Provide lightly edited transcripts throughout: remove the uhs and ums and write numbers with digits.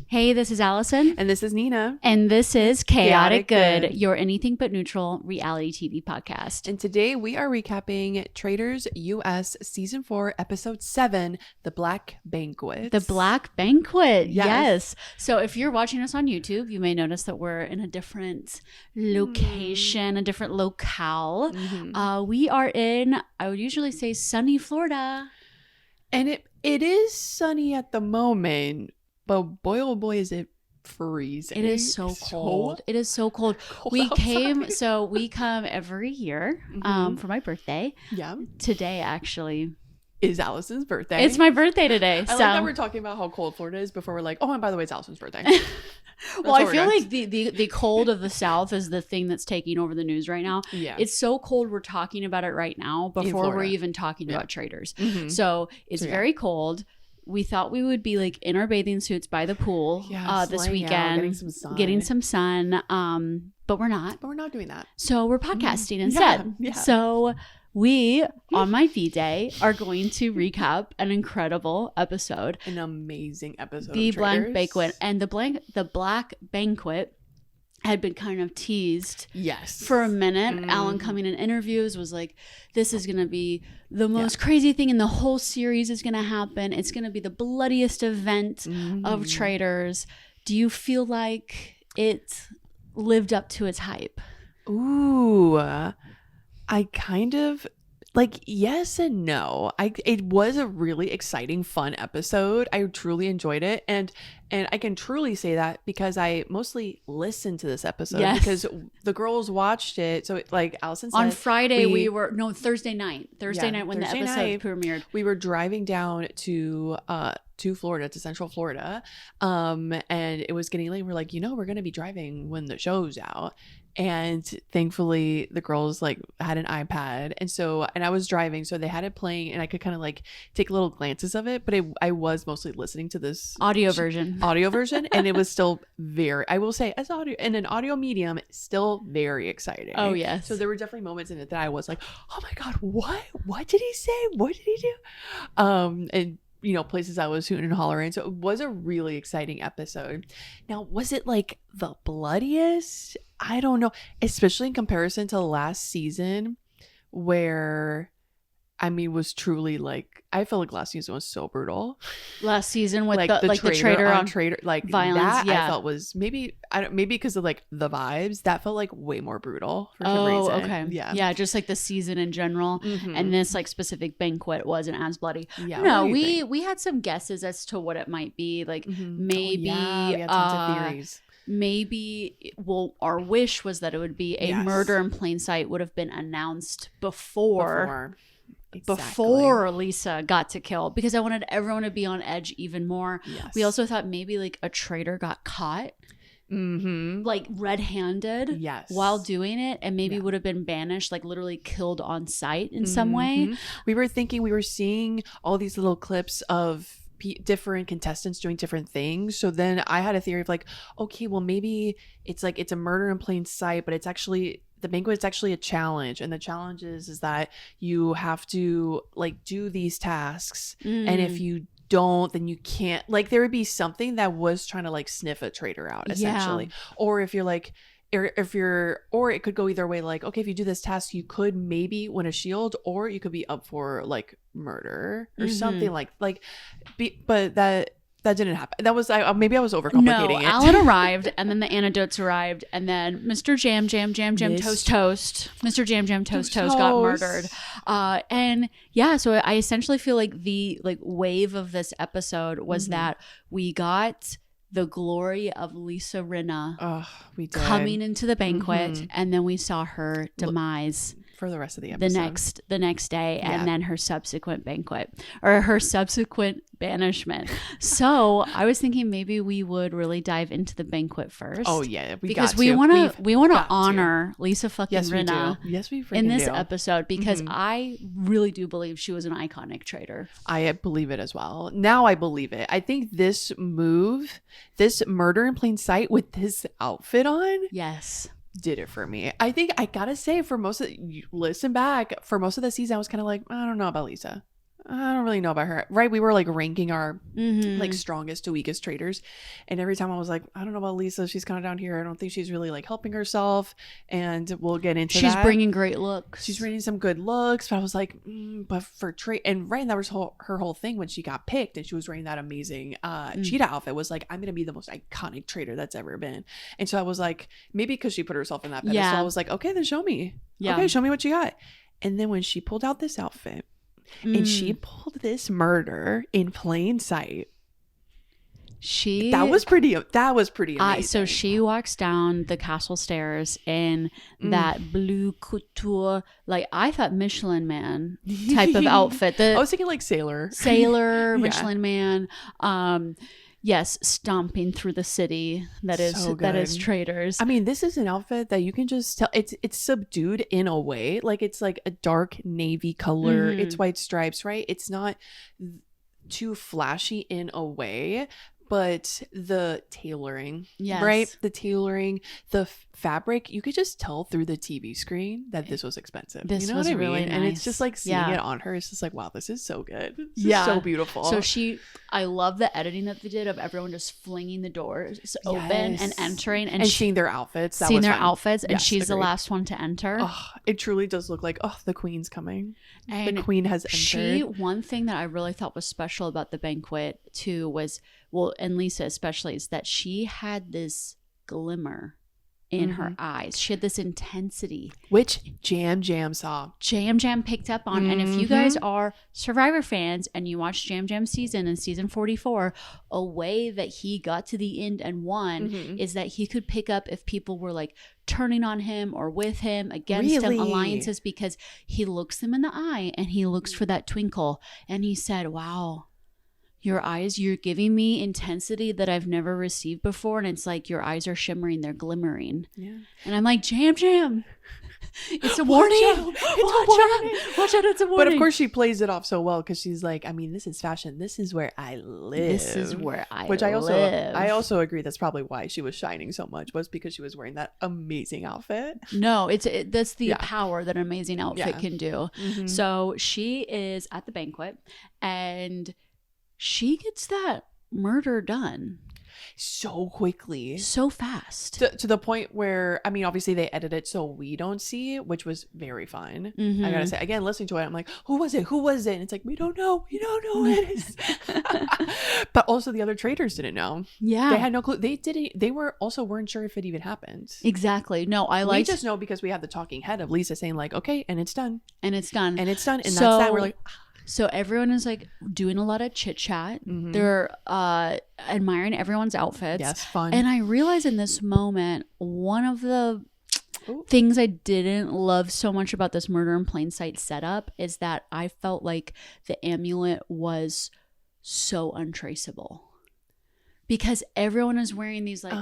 Hey, this is Allison. And this is Nina. And this is Chaotic Good, your anything but neutral reality TV podcast. And today we are recapping Traitors US Season 4, Episode 7, The Black Banquet. The Black Banquet, Yes. So if you're watching us on YouTube, you may notice that we're in a different location, a different locale. We are in, I would usually say, sunny Florida. And it is sunny at the moment, but boy, oh boy, is it freezing. It is so cold. It is so cold. We come every year for my birthday. Yeah. Today, actually, is Allison's birthday. It's my birthday today. I like that we're talking about how cold Florida is before we're like, oh, and by the way, it's Allison's birthday. Well, I feel like the cold of the South is the thing that's taking over the news right now. Yeah. It's so cold we're talking about it right now before we're even talking about Traitors. So it's very cold. We thought we would be like in our bathing suits by the pool this weekend, getting some sun. But we're not. But we're not doing that. So we're podcasting instead. Yeah. So we, on my V-Day, are going to recap an incredible episode. An amazing episode. The of Black Banquet. And the Black Banquet had been kind of teased for a minute. Alan coming in interviews was like, this is going to be the most crazy thing in the whole series is going to happen. It's going to be the bloodiest event of Traitors. Do you feel like it lived up to its hype? Ooh, I kind of like yes and no. It was a really exciting, fun episode. I truly enjoyed it, and I can truly say that because I mostly listened to this episode because the girls watched it. So like Allison said, on Friday Thursday night when the episode premiered, we were driving down to Florida, to Central Florida, and it was getting late. We're like, we're gonna be driving when the show's out. And thankfully the girls like had an iPad, and I was driving, so they had it playing, and I could kind of like take little glances of it, but I was mostly listening to this audio version, and it was still I will say, as audio in an audio medium, still very exciting. Oh yes. So there were definitely moments in it that I was like, oh my god, what did he say? What did he do? And places I was hooting and hollering. So it was a really exciting episode. Now, was it like the bloodiest? I don't know, especially in comparison to last season, where was truly like, I feel like last season was so brutal. Last season with like the traitor on traitor, like violence, that I felt was maybe because of like the vibes, that felt like way more brutal for some reason. Okay. Yeah, just like the season in general, and this like specific banquet wasn't as bloody. Yeah. No, we had some guesses as to what it might be. Like maybe we had tons of theories. Maybe, our wish was that it would be a murder in plain sight would have been announced before Lisa got to kill, because I wanted everyone to be on edge even more. Yes. We also thought maybe like a traitor got caught like red-handed while doing it, and maybe would have been banished, like literally killed on sight in some way. We were seeing all these little clips of different contestants doing different things, so then I had a theory of like, okay, well maybe it's like it's a murder in plain sight, but it's actually the banquet. It's actually a challenge, and the challenge is that you have to like do these tasks, and if you don't, then you can't, like there would be something that was trying to like sniff a traitor out essentially. Or if you're like, or it could go either way, like, okay, if you do this task you could maybe win a shield, or you could be up for like murder or something but that didn't happen. That was maybe I was overcomplicating it. No, Alan arrived, and then the antidotes arrived, and then Mr. Jam Toast Mr. Jam Toast got murdered. So I essentially feel like the like wave of this episode was that we got the glory of Lisa Rinna coming into the banquet, and then we saw her demise for the rest of the episode, the next day, and then her subsequent banquet, or her subsequent banishment. So I was thinking maybe we would really dive into the banquet first. Oh yeah, because we want to honor Lisa fucking Rinna. Yes, we in this episode, because I really do believe she was an iconic traitor. I believe it as well. Now I believe it. I think this move, this murder in plain sight with this outfit on, did it for me. I think I gotta say, for most of the season, I was kind of like, I don't know about Lisa. I don't really know about her. Right. We were like ranking our like strongest to weakest traitors. And every time I was like, I don't know about Lisa. She's kind of down here. I don't think she's really like helping herself. And we'll get into She's that. bringing great looks. She's bringing some good looks. But I was like, but for and right. And that was her whole thing when she got picked and she was wearing that amazing cheetah outfit was like, I'm going to be the most iconic traitor that's ever been. And so I was like, maybe because she put herself in that pedestal, I was like, okay, then show me. Yeah. Okay, show me what you got. And then when she pulled out this outfit, and she pulled this murder in plain sight. That was pretty amazing. So she walks down the castle stairs in that blue couture, like I thought Michelin Man type of outfit. I was thinking like sailor, Michelin Man. Yes, stomping through the city. That is Traitors. I mean, this is an outfit that you can just tell it's subdued in a way. Like it's like a dark navy color. It's white stripes, right? It's not too flashy in a way. But the tailoring, right? The tailoring, the fabric, you could just tell through the TV screen that this was expensive. This was really nice. And it's just like seeing it on her. It's just like, wow, this is so good. This is so beautiful. So I love the editing that they did of everyone just flinging the doors open and entering and seeing their outfits. And she's the last one to enter. Oh, it truly does look like, the queen's coming. And the queen has entered. One thing that I really thought was special about the banquet too was, and Lisa especially, is that she had this glimmer in her eyes. She had this intensity. Which Jam saw. Jam picked up on. And if you guys are Survivor fans and you watch Jam season in season 44, a way that he got to the end and won is that he could pick up if people were like turning on him or with him, against him, alliances, because he looks them in the eye and he looks for that twinkle. And he said, wow, your eyes, you're giving me intensity that I've never received before. And it's like your eyes are shimmering, they're glimmering. Yeah. And I'm like, Jam. It's a warning. Watch out, it's a warning. But of course she plays it off so well because she's like, I mean, this is fashion. This is where I live. Which I also agree that's probably why she was shining so much, was because she was wearing that amazing outfit. No, that's the power that an amazing outfit can do. So she is at the banquet and she gets that murder done so quickly, so fast, to the point where, I mean, obviously they edit it so we don't see, which was very fun. I gotta say, again, listening to it, I'm like, who was it? And it's like, we don't know who it is. But also the other traitors didn't know. Yeah, they had no clue. They weren't sure if it even happened. Exactly. No, we just know because we have the talking head of Lisa saying like, okay, and it's done, and that's that. We're like, so everyone is like doing a lot of chit chat. They're admiring everyone's outfits. Yes, fun. And I realized in this moment, one of the things I didn't love so much about this murder in plain sight setup is that I felt like the amulet was so untraceable. Because everyone is wearing these like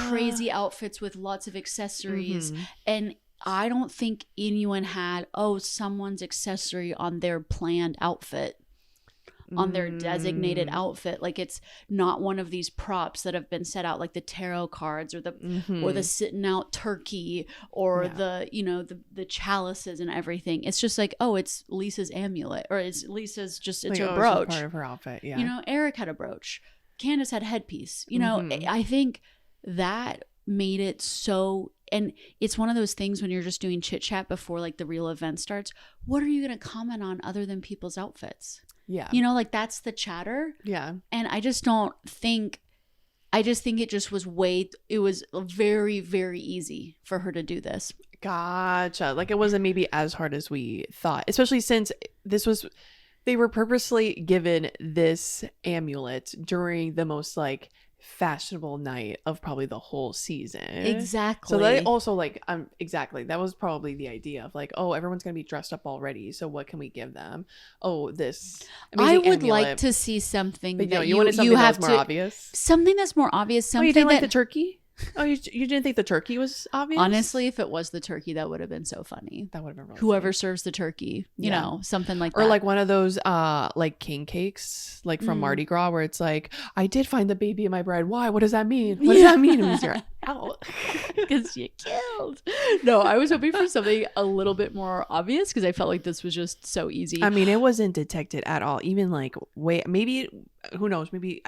crazy outfits with lots of accessories. And I don't think anyone had, someone's accessory on their planned outfit, on their designated outfit. Like it's not one of these props that have been set out, like the tarot cards or the sitting out turkey or the chalices and everything. It's just like, it's Lisa's amulet, or it's Lisa's it's like, her brooch. It's part of her outfit. Yeah. Eric had a brooch. Candace had headpiece. I think that made it so. And it's one of those things when you're just doing chit chat before like the real event starts. What are you going to comment on other than people's outfits? Yeah. Like that's the chatter. Yeah. And I just think it just was it was very, very easy for her to do this. Gotcha. Like it wasn't maybe as hard as we thought, especially since they were purposely given this amulet during the most like fashionable night of probably the whole season. Exactly. So they also exactly, that was probably the idea of like, everyone's gonna be dressed up already, so what can we give them? This I would amulet. Like to see something, but you wanted something that's more obvious. Something that's more obvious. Something you didn't like the turkey? You didn't think the turkey was obvious? Honestly, if it was the turkey, that would have been so funny. That would have been really whoever funny. Serves the turkey, you know, something like that. Or like one of those like king cakes, like from Mardi Gras, where it's like, I did find the baby in my bread. Why? What does that mean? What does that mean? Ow. Because you killed. No, I was hoping for something a little bit more obvious because I felt like this was just so easy. I mean, it wasn't detected at all. Even like, maybe, who knows, maybe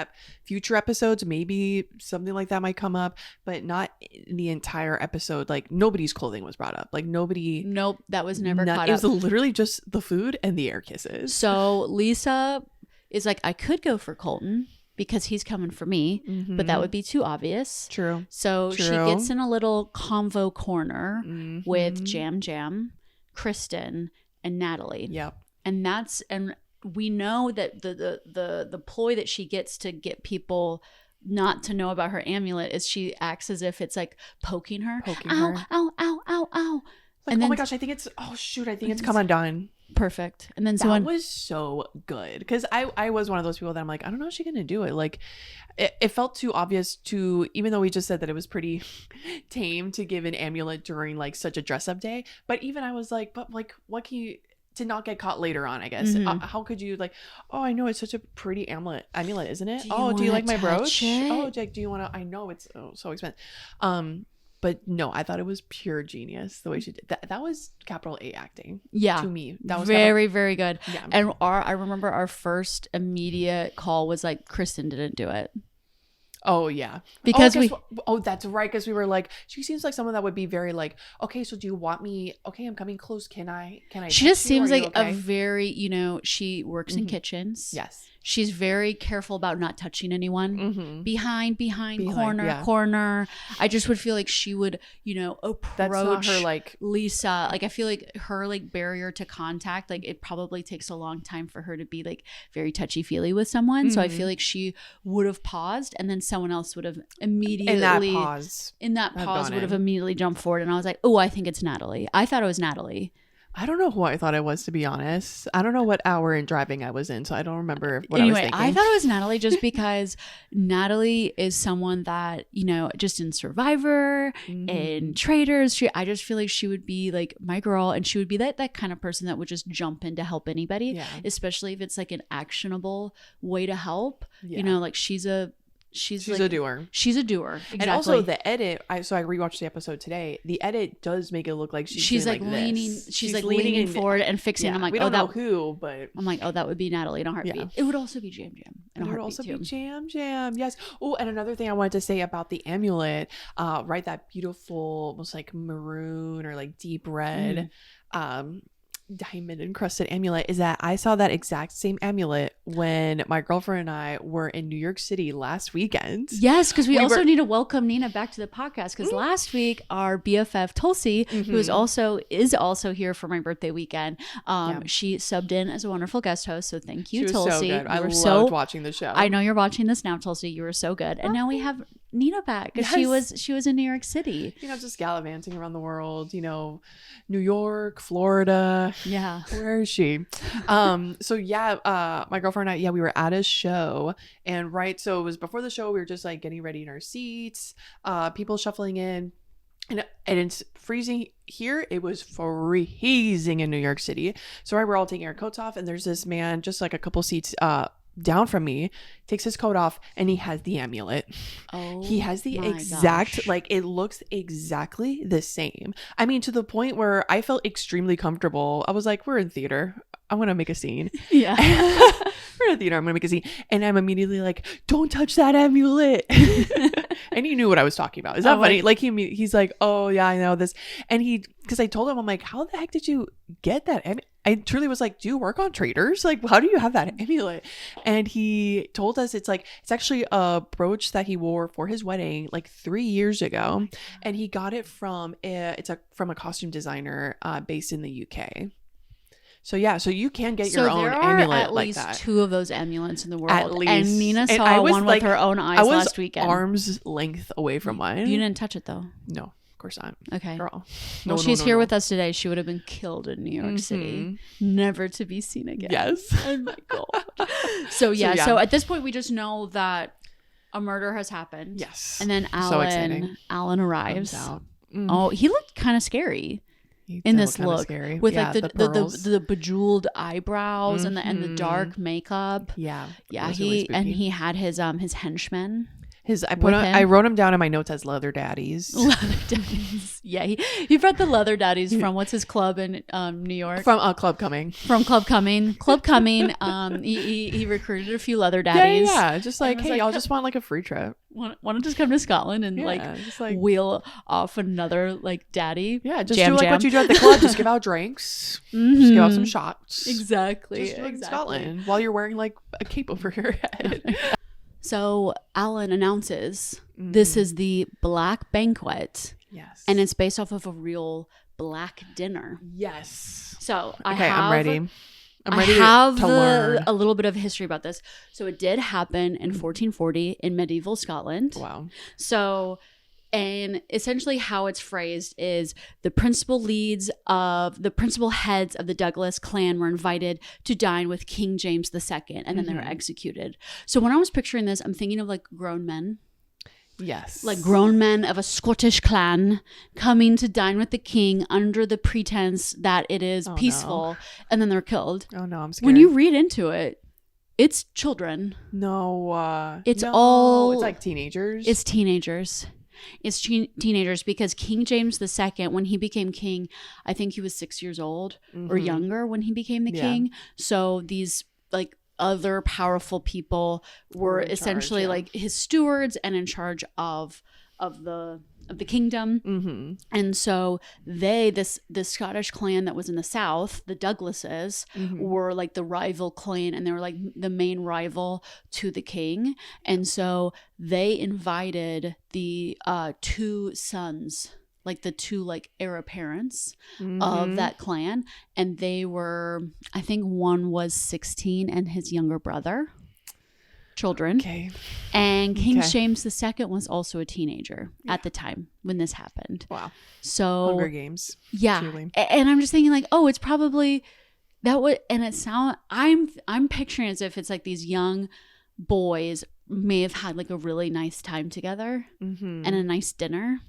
future episodes, maybe something like that might come up, but not in the entire episode. Like, nobody's clothing was brought up. Like, nobody. Nope, that was never caught up. It was literally just the food and the air kisses. So Lisa is like, I could go for Colton because he's coming for me, but that would be too obvious. True. So she gets in a little convo corner with Jam, Kristen, and Natalie. Yep. And we know that the ploy that she gets to get people not to know about her amulet is she acts as if it's like poking her. Ow, ow, ow, ow. Like, and then, oh my gosh, I think it's come undone. Perfect. And then that was so good because I was one of those people that I'm like, I don't know if she's gonna do it. Like it felt too obvious to, even though we just said that it was pretty tame to give an amulet during like such a dress up day, but even I was like, but like, what can you to not get caught later on, I guess. How could you like, oh, I know it's such a pretty amulet, isn't it? Do you like my brooch? Oh, Jake, do you want to? I know it's so expensive. But no, I thought it was pure genius the way she did that. That was capital A acting. Yeah, to me, that was very good. Yeah. And I remember our first immediate call was like, Kristen didn't do it. Oh yeah, because that's right. Because we were like, she seems like someone that would be very like, okay, so do you want me? Okay, I'm coming close. Can I? She just seems like a very, she works in kitchens. Yes. She's very careful about not touching anyone. Behind corner. I just would feel like she would, approach That's not her, like, Lisa. Like, I feel like her like barrier to contact, like it probably takes a long time for her to be like very touchy feely with someone. So I feel like she would have paused and then someone else would have immediately in that pause would have immediately jumped forward. And I was like, oh, I think it's Natalie. I thought it was Natalie. I don't know who I thought it was, to be honest. I don't know what hour in driving I was in, so I don't remember what I was thinking. I thought it was Natalie just because Natalie is someone that, just in Survivor and Traitors, I just feel like she would be like my girl, and she would be that kind of person that would just jump in to help anybody, especially if it's like an actionable way to help. Like she's a doer. She's a doer. Exactly. And also the edit, I rewatched the episode today. The edit does make it look like she's like leaning. She's like leaning forward and fixing. I'm like, we don't know who, but I'm like, oh, that would be Natalie in a heartbeat. Yeah. It would also be Jam. It would also be Jam. Yes. Oh, and another thing I wanted to say about the amulet, right? That beautiful, almost like maroon or like deep red, diamond encrusted amulet is that I saw that exact same amulet when my girlfriend and I were in New York City last weekend. Yes, because we also need to welcome Nina back to the podcast, because last week our BFF Tulsi, who is also here for my birthday weekend, she subbed in as a wonderful guest host. So thank you, Tulsi. So good. I loved watching the show. I know you're watching this now, Tulsi. You were so good, and now we have Nina back because she was in New York City. Just gallivanting around the world. New York, Florida. Yeah. Where is she? My girlfriend and I, we were at a show, and so it was before the show, we were just like getting ready in our seats, people shuffling in, and it's freezing here. It was freezing in New York City. So we're all taking our coats off, and there's this man just like a couple seats down from me, takes his coat off, and he has the amulet. He has the exact, like, it looks exactly the same. I mean, to the point where I felt extremely comfortable. I was like, we're in theater, I'm gonna make a scene. Yeah. We're in theater, I'm gonna make a scene. And I'm immediately like, don't touch that amulet. And he knew what I was talking about. Is that funny? Like he's like, oh yeah, I know this. And because I told him, I'm like, how the heck did you get that? I truly was like, do you work on Traitors? Like, how do you have that amulet? And he told us it's actually a brooch that he wore for his wedding like 3 years ago. And he got it from a costume designer based in the UK. So you can get your own amulet like that. There are at least 2 of those amulets in the world. At least. And Nina saw one with her own eyes last weekend. Arm's length away from mine. You didn't touch it though. No, of course not. Okay. Girl. Well, she's here with us today. She would have been killed in New York City, never to be seen again. Yes. Oh my God. So at this point we just know that a murder has happened. Yes. And then Alan arrives. Oh, he looked kind of scary. In this look with like the bejeweled eyebrows and the dark makeup. Yeah. He had his henchmen. I wrote him down in my notes as leather daddies. Leather daddies. Yeah, he brought the leather daddies from what's his club in New York? From Club Cumming. From Club Cumming. Club Cumming. He recruited a few leather daddies. Yeah. Just like, hey, y'all just want like a free trip. Want to just come to Scotland and just like wheel off another like daddy. Yeah, just do like what you do at the club. Just give out drinks. Just give out some shots. Exactly. Just in Scotland while you're wearing like a cape over your head. So Alan announces this is the Black Banquet. Yes. And it's based off of a real black dinner. Yes. So I'm ready. I'm ready to learn a little bit of history about this. So it did happen in 1440 in medieval Scotland. Wow. So, and essentially how it's phrased is the principal heads of the Douglas clan were invited to dine with King James II, and then they were executed. So when I was picturing this, I'm thinking of like grown men. Yes. Like grown men of a Scottish clan coming to dine with the king under the pretense that it is peaceful, and then they're killed. Oh no, I'm scared. When you read into it, it's children. No. It's like teenagers. It's teenagers. It's teenagers because King James II, when he became king, I think he was 6 years old or younger when he became the king. So these like other powerful people were essentially like his stewards and in charge of the kingdom. And so this Scottish clan that was in the south, the Douglases, were like the rival clan, and they were like the main rival to the king. And so they invited the two sons, like the two like heir apparents of that clan, and they were, I think one was 16 and his younger brother children. Okay. And King James II was also a teenager at the time when this happened. Wow. So Hunger Games. Yeah. Truly. And I'm just thinking like, oh, it's probably that would, and it sound I'm picturing as if it's like these young boys may have had like a really nice time together and a nice dinner.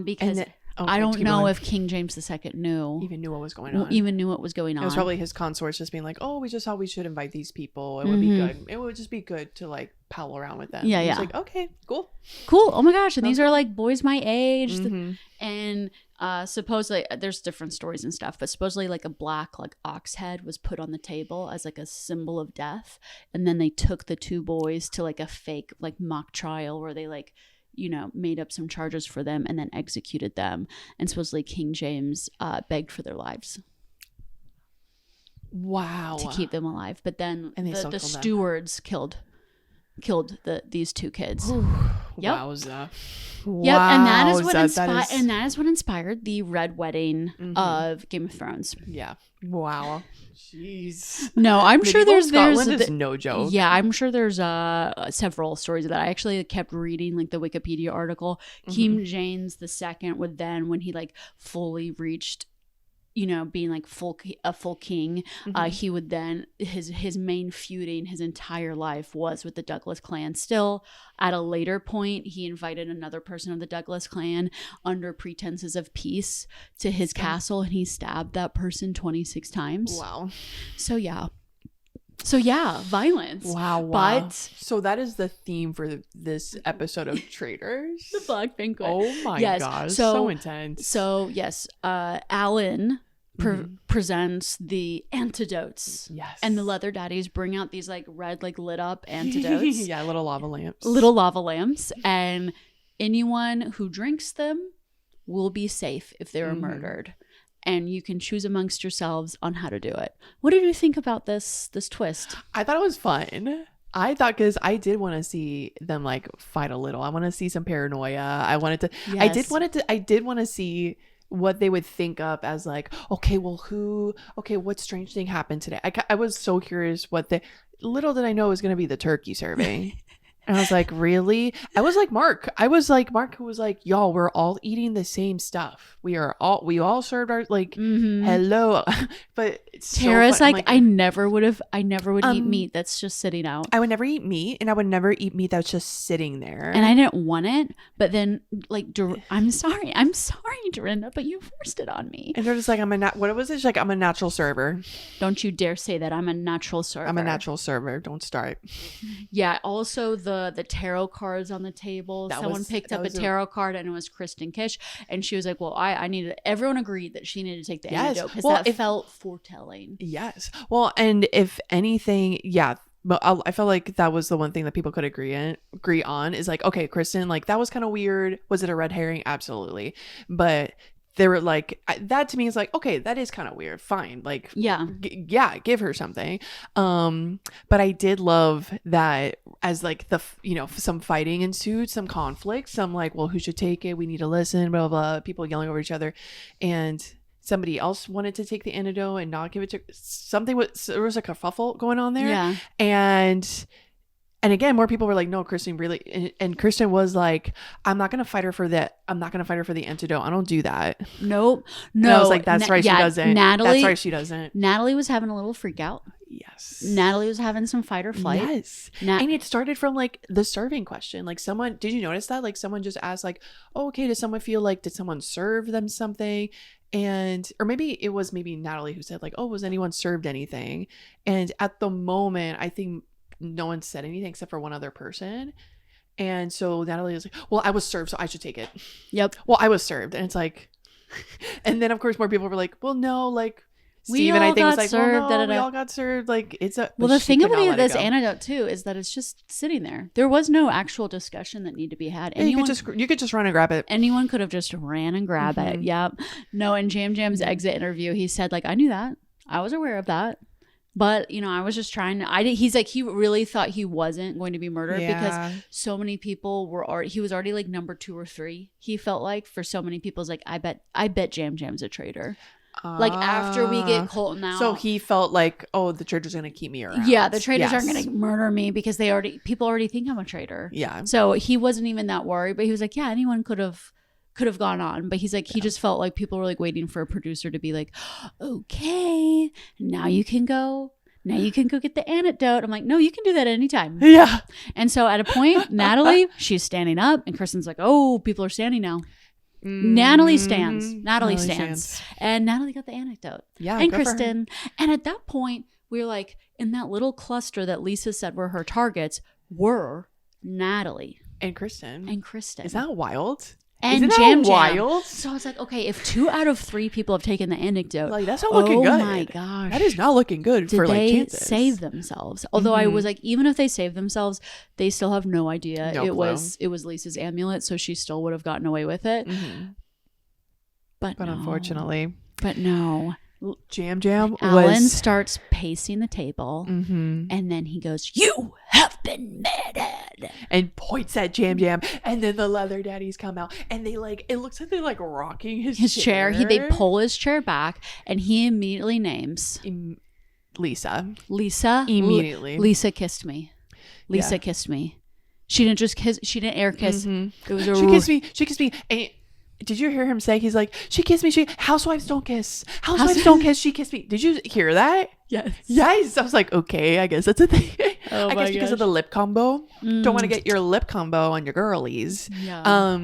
Because I don't know if King James II even knew what was going on. It was probably his consorts just being like, "Oh, we just thought we should invite these people. It would be good. It would just be good to like pal around with them." Yeah, It's like, okay, cool. Oh my gosh! And these are like boys my age, and supposedly there's different stories and stuff, but supposedly like a black like ox head was put on the table as like a symbol of death, and then they took the two boys to like a fake like mock trial where they like, you know, made up some charges for them and then executed them. And supposedly King James begged for their lives. Wow. To keep them alive. But then the stewards killed these two kids. Yep. Wowza. Yep. And that is what inspired the Red Wedding of Game of Thrones. Yeah. Wow. Jeez. No, I'm sure there's Scotland is no joke. Yeah, I'm sure there's several stories of that. I actually kept reading like the Wikipedia article. King James II would then, when he like fully reached, you know, being like a full king, he would then his main feuding his entire life was with the Douglas clan. Still, at a later point, he invited another person of the Douglas clan under pretenses of peace to his castle, and he stabbed that person 26 times. Wow. So yeah, violence. Wow. But so that is the theme for this episode of Traitors. The Black Banquet. Oh my gosh, so intense. So yes, Alan presents the antidotes. Yes. And the leather daddies bring out these like red, like lit up antidotes. Yeah, little lava lamps. And anyone who drinks them will be safe if they were murdered. And you can choose amongst yourselves on how to do it. What did you think about this twist? I thought it was fun. Because I did want to see them like fight a little. I want to see some paranoia. I did want to see what they would think up as like, what strange thing happened today? I was so curious little did I know it was going to be the turkey serving. And I was like, really? I was like Mark who was like, y'all, we're all eating the same stuff. We all served our like, hello. But it's Tara's so like, I never would eat meat that's just sitting out. I would never eat meat, and I would never eat meat that's just sitting there. And I didn't want it, but then like, I'm sorry, me, Dorinda, but you forced it on me. And they're just like, what was it? She's like, I'm a natural server. Don't you dare say that. I'm a natural server. I'm a natural server. Don't start. Yeah. Also, the tarot cards on the table. Someone picked up a tarot card, and it was Kristen Kish. And she was like, well, I needed, everyone agreed that she needed to take the antidote because that felt foretelling. Yes. Well, and if anything, yeah. But I felt like that was the one thing that people could agree on is like, okay, Kristen, like that was kind of weird. Was it a red herring? Absolutely. But they were like, that to me is like, okay, that is kind of weird. Fine. Like, yeah, give her something. But I did love that as like some fighting ensued, some conflict, some like, well, who should take it? We need to listen, blah, blah, blah. People yelling over each other. And somebody else wanted to take the antidote and not give it to something. There was a kerfuffle going on there. Yeah. And again, more people were like, no, Kristen really, and Kristen was like, I'm not going to fight her for that. I'm not going to fight her for the antidote. I don't do that. Nope. No. And I was like, that's right. She doesn't. Natalie, that's right. She doesn't. Natalie was having a little freak out. Yes. Natalie was having some fight or flight. Yes. And it started from like the serving question. Like did you notice that? Like someone just asked like, oh, okay, did someone serve them something? Or maybe it was Natalie who said like, oh, was anyone served anything? And at the moment, I think no one said anything except for one other person. And so Natalie was like, well, I was served, so I should take it. Yep. Well, I was served. And it's like, and then of course more people were like, well, no, like Steven, I think, was like, served, well, no, we all got served. Like the thing about this antidote too is that it's just sitting there. There was no actual discussion that needed to be had. You could just run and grab it. Anyone could have just ran and grabbed it. Yep. No, in Jam Jam's exit interview, he said like, I knew that. I was aware of that. But, I was just trying to, he's like, he really thought he wasn't going to be murdered because so many people he was already like number 2 or 3. He felt like for so many people, it's like, I bet Jam Jam's a traitor. Like after we get Colton out. So he felt like, oh, the Traitors are going to keep me around. Yeah, the Traitors aren't going to murder me because people already think I'm a traitor. Yeah. So he wasn't even that worried, but he was like, yeah, anyone could have gone on. But he's like, he just felt like people were like waiting for a producer to be like, okay, now you can go get the antidote. I'm like, no, you can do that anytime. Yeah. And so at a point, Natalie, she's standing up and Kristen's like, oh, people are standing now. Natalie stands. And Natalie got the anecdote. Yeah. And Kristen. And at that point, we were like, in that little cluster that Lisa said were her targets were Natalie. And Kristen. Is that wild? And Jam Jam. So it's like, okay, if 2 out of 3 people have taken the anecdote, like that's not looking good. Oh my gosh, that is not looking good for like chances. Did they save themselves? Although I was like, even if they saved themselves, they still have no idea. It was Lisa's amulet, so she still would have gotten away with it. But unfortunately, no. Jam Jam Alan starts pacing the table, and then he goes, "You have been murdered," and points at Jam Jam, and then the leather daddies come out, and they like, it looks like they're like rocking his chair. They pull his chair back, and he immediately names Lisa. Immediately, Lisa kissed me. Lisa kissed me. She didn't just kiss. She didn't air kiss. It was She kissed me. And did you hear him say, he's like, she kissed me. Housewives don't kiss. Housewives don't kiss. She kissed me. Did you hear that? Yes. I was like, okay, I guess that's a thing. I guess because of the lip combo. Don't want to get your lip combo on your girlies. Yeah.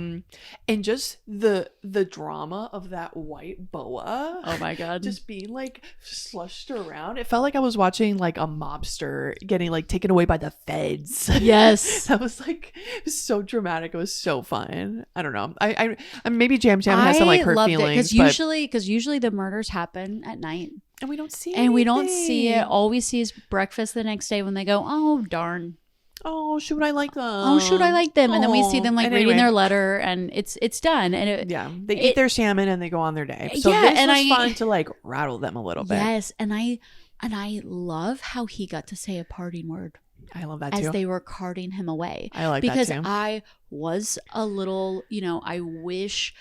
And just the drama of that white boa. Oh my God. Just being like slushed around. It felt like I was watching like a mobster getting like taken away by the feds. Yes. That was like, it was so dramatic. It was so fun. I don't know. I maybe Jam Jam has some like hurt feelings. Because usually the murders happen at night. And we don't see it. And we don't see it. All we see is breakfast the next day when they go, oh, darn. Oh, should I like them? And then we see them like reading their letter and it's done. And they eat their salmon and they go on their day. So this was fun to like rattle them a little bit. Yes. And I love how he got to say a parting word. I love that too. As they were carting him away. I like that too. Because I was a little, I wish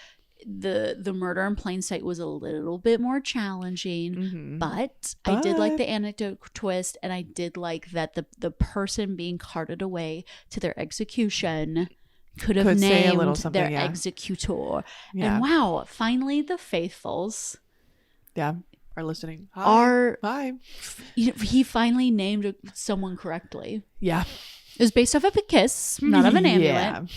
the murder in plain sight was a little bit more challenging, but I did like the anecdote twist, and I did like that the person being carted away to their execution could have named their executor. And wow, finally the faithfuls are listening. Hi. He finally named someone correctly. Yeah, it was based off of a kiss, not of an amulet.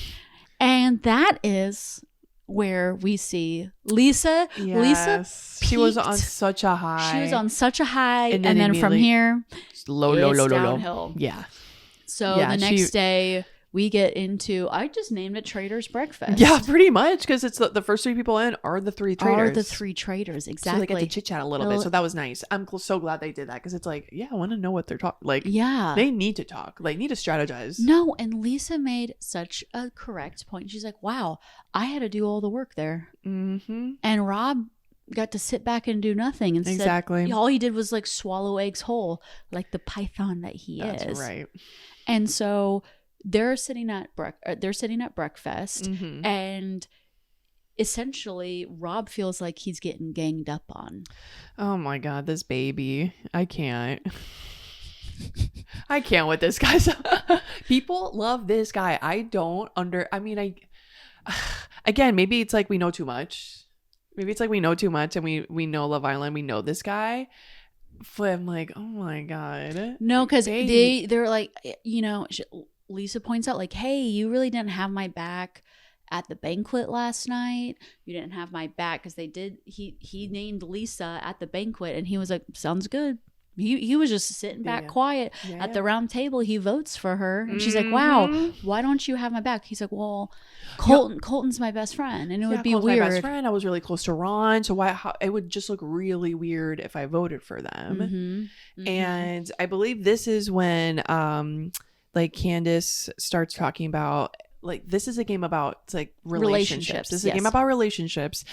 And that is where we see Lisa. Yes. She was on peaked. such a high. She was on such a high, and then then from here, low, downhill. Yeah. So the next day, we get into, I just named it Traitors Breakfast. Yeah, pretty much, because it's the first 3 people in are the 3 traitors. Exactly. So they get to chit chat a little bit. So that was nice. I'm so glad they did that, because it's like, yeah, I want to know what they're talking. Like, yeah, they need to talk. Like, need to strategize. No, and Lisa made such a correct point. She's like, wow, I had to do all the work there. Mm-hmm. And Rob got to sit back and do nothing. Instead, exactly. All he did was like swallow eggs whole, like the python that he is. That's right. And so they're sitting at breakfast, mm-hmm. and essentially Rob feels like he's getting ganged up on. Oh my God, this baby. I can't with this guy. People love this guy. Again, maybe it's like we know too much. And we know Love Island. We know this guy. But I'm like, oh my God. No, because they're like, Lisa points out like, hey, you really didn't have my back at the banquet last night. You didn't have my back, because he named Lisa at the banquet, and he was like, sounds good. He was just sitting back quiet at the round table. He votes for her, and she's like, wow, why don't you have my back? He's like, well, Colton's my best friend, and it would be Colton's weird. My best friend. I was really close to Ron, so it would just look really weird if I voted for them. Mm-hmm. Mm-hmm. And I believe this is when like Candace starts talking about, like, this is a game about like relationships. This is a game about relationships.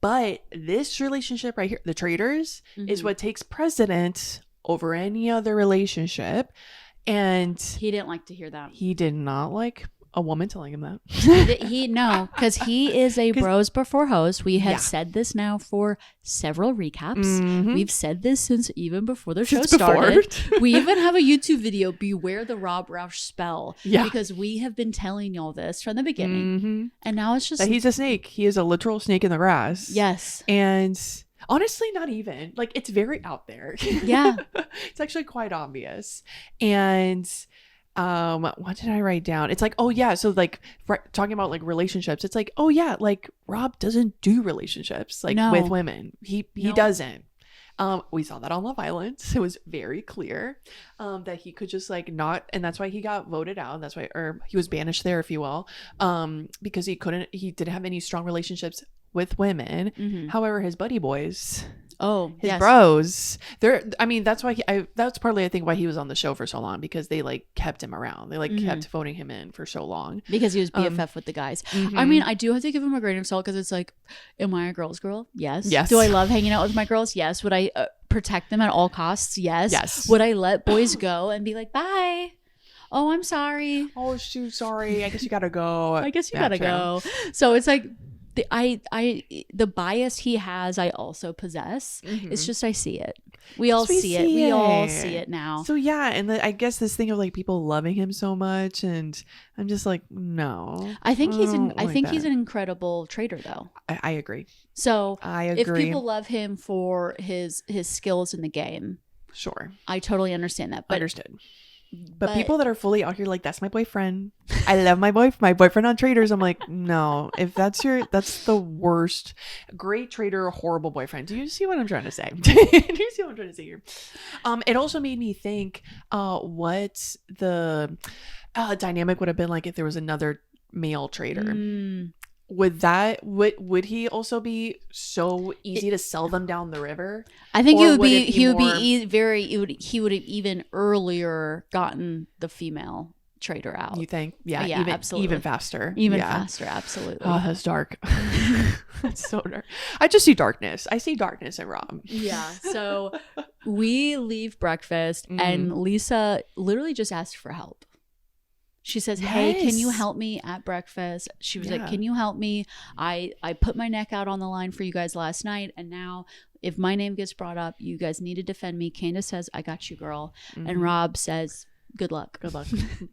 But this relationship right here, the Traitors, is what takes precedent over any other relationship. And he didn't like to hear that. He did not like a woman telling him that. No, because he is a bros before host. We have said this now for several recaps. Mm-hmm. We've said this since even before the show started. We even have a YouTube video, Beware the Rob Roush Spell. Yeah. Because we have been telling y'all this from the beginning. Mm-hmm. And now it's just... that he's a snake. He is a literal snake in the grass. Yes. And honestly, not even. Like, it's very out there. Yeah. It's actually quite obvious. And... what did I write down? It's like, oh yeah, so like talking about like relationships, it's like, oh yeah, like Rob doesn't do relationships like with women. He doesn't. We saw that on Love Island. It was very clear that he could just like not, and that's why he got voted out. That's why, or he was banished there, if you will, because he didn't have any strong relationships with women. Mm-hmm. However, his buddy boys, his bros, that's why that's partly I think why he was on the show for so long, because they like kept him around. They like kept voting him in for so long because he was BFF with the guys. Mm-hmm. I mean, I do have to give him a grain of salt, because it's like, am I a girl's girl? Yes. Do I love hanging out with my girls? Yes. Would I protect them at all costs? Yes. Would I let boys go and be like, bye? Oh, I'm sorry. Oh shoot, sorry. I guess you gotta go. I guess you gotta go. So it's like, the bias he has, I also possess. Mm-hmm. It's just I see it. We all see it. We all see it now. So yeah, and I guess this thing of like people loving him so much, and I'm just like, no. I think he's an incredible traitor, though. I agree. So I agree. If people love him for his skills in the game, sure, I totally understand that. But understood. But people that are fully out here like, that's my boyfriend, I love my boyfriend on Traitors, I'm like, no. If that's the worst. Great traitor, horrible boyfriend. Do you see what I'm trying to say? Here? It also made me think what the dynamic would have been like if there was another male traitor. Would he also be so easy to sell them down the river? I think he would have even earlier gotten the female traitor out. You think? Yeah, absolutely. Even faster. Faster, absolutely. Oh, that's dark. That's so dark. I just see darkness. I see darkness in Rob. Yeah. So we leave breakfast and Lisa literally just asked for help. She says, hey, can you help me at breakfast? She was like, can you help me? I put my neck out on the line for you guys last night. And now if my name gets brought up, you guys need to defend me. Candace says, I got you, girl. Mm-hmm. And Rob says, good luck. Good luck.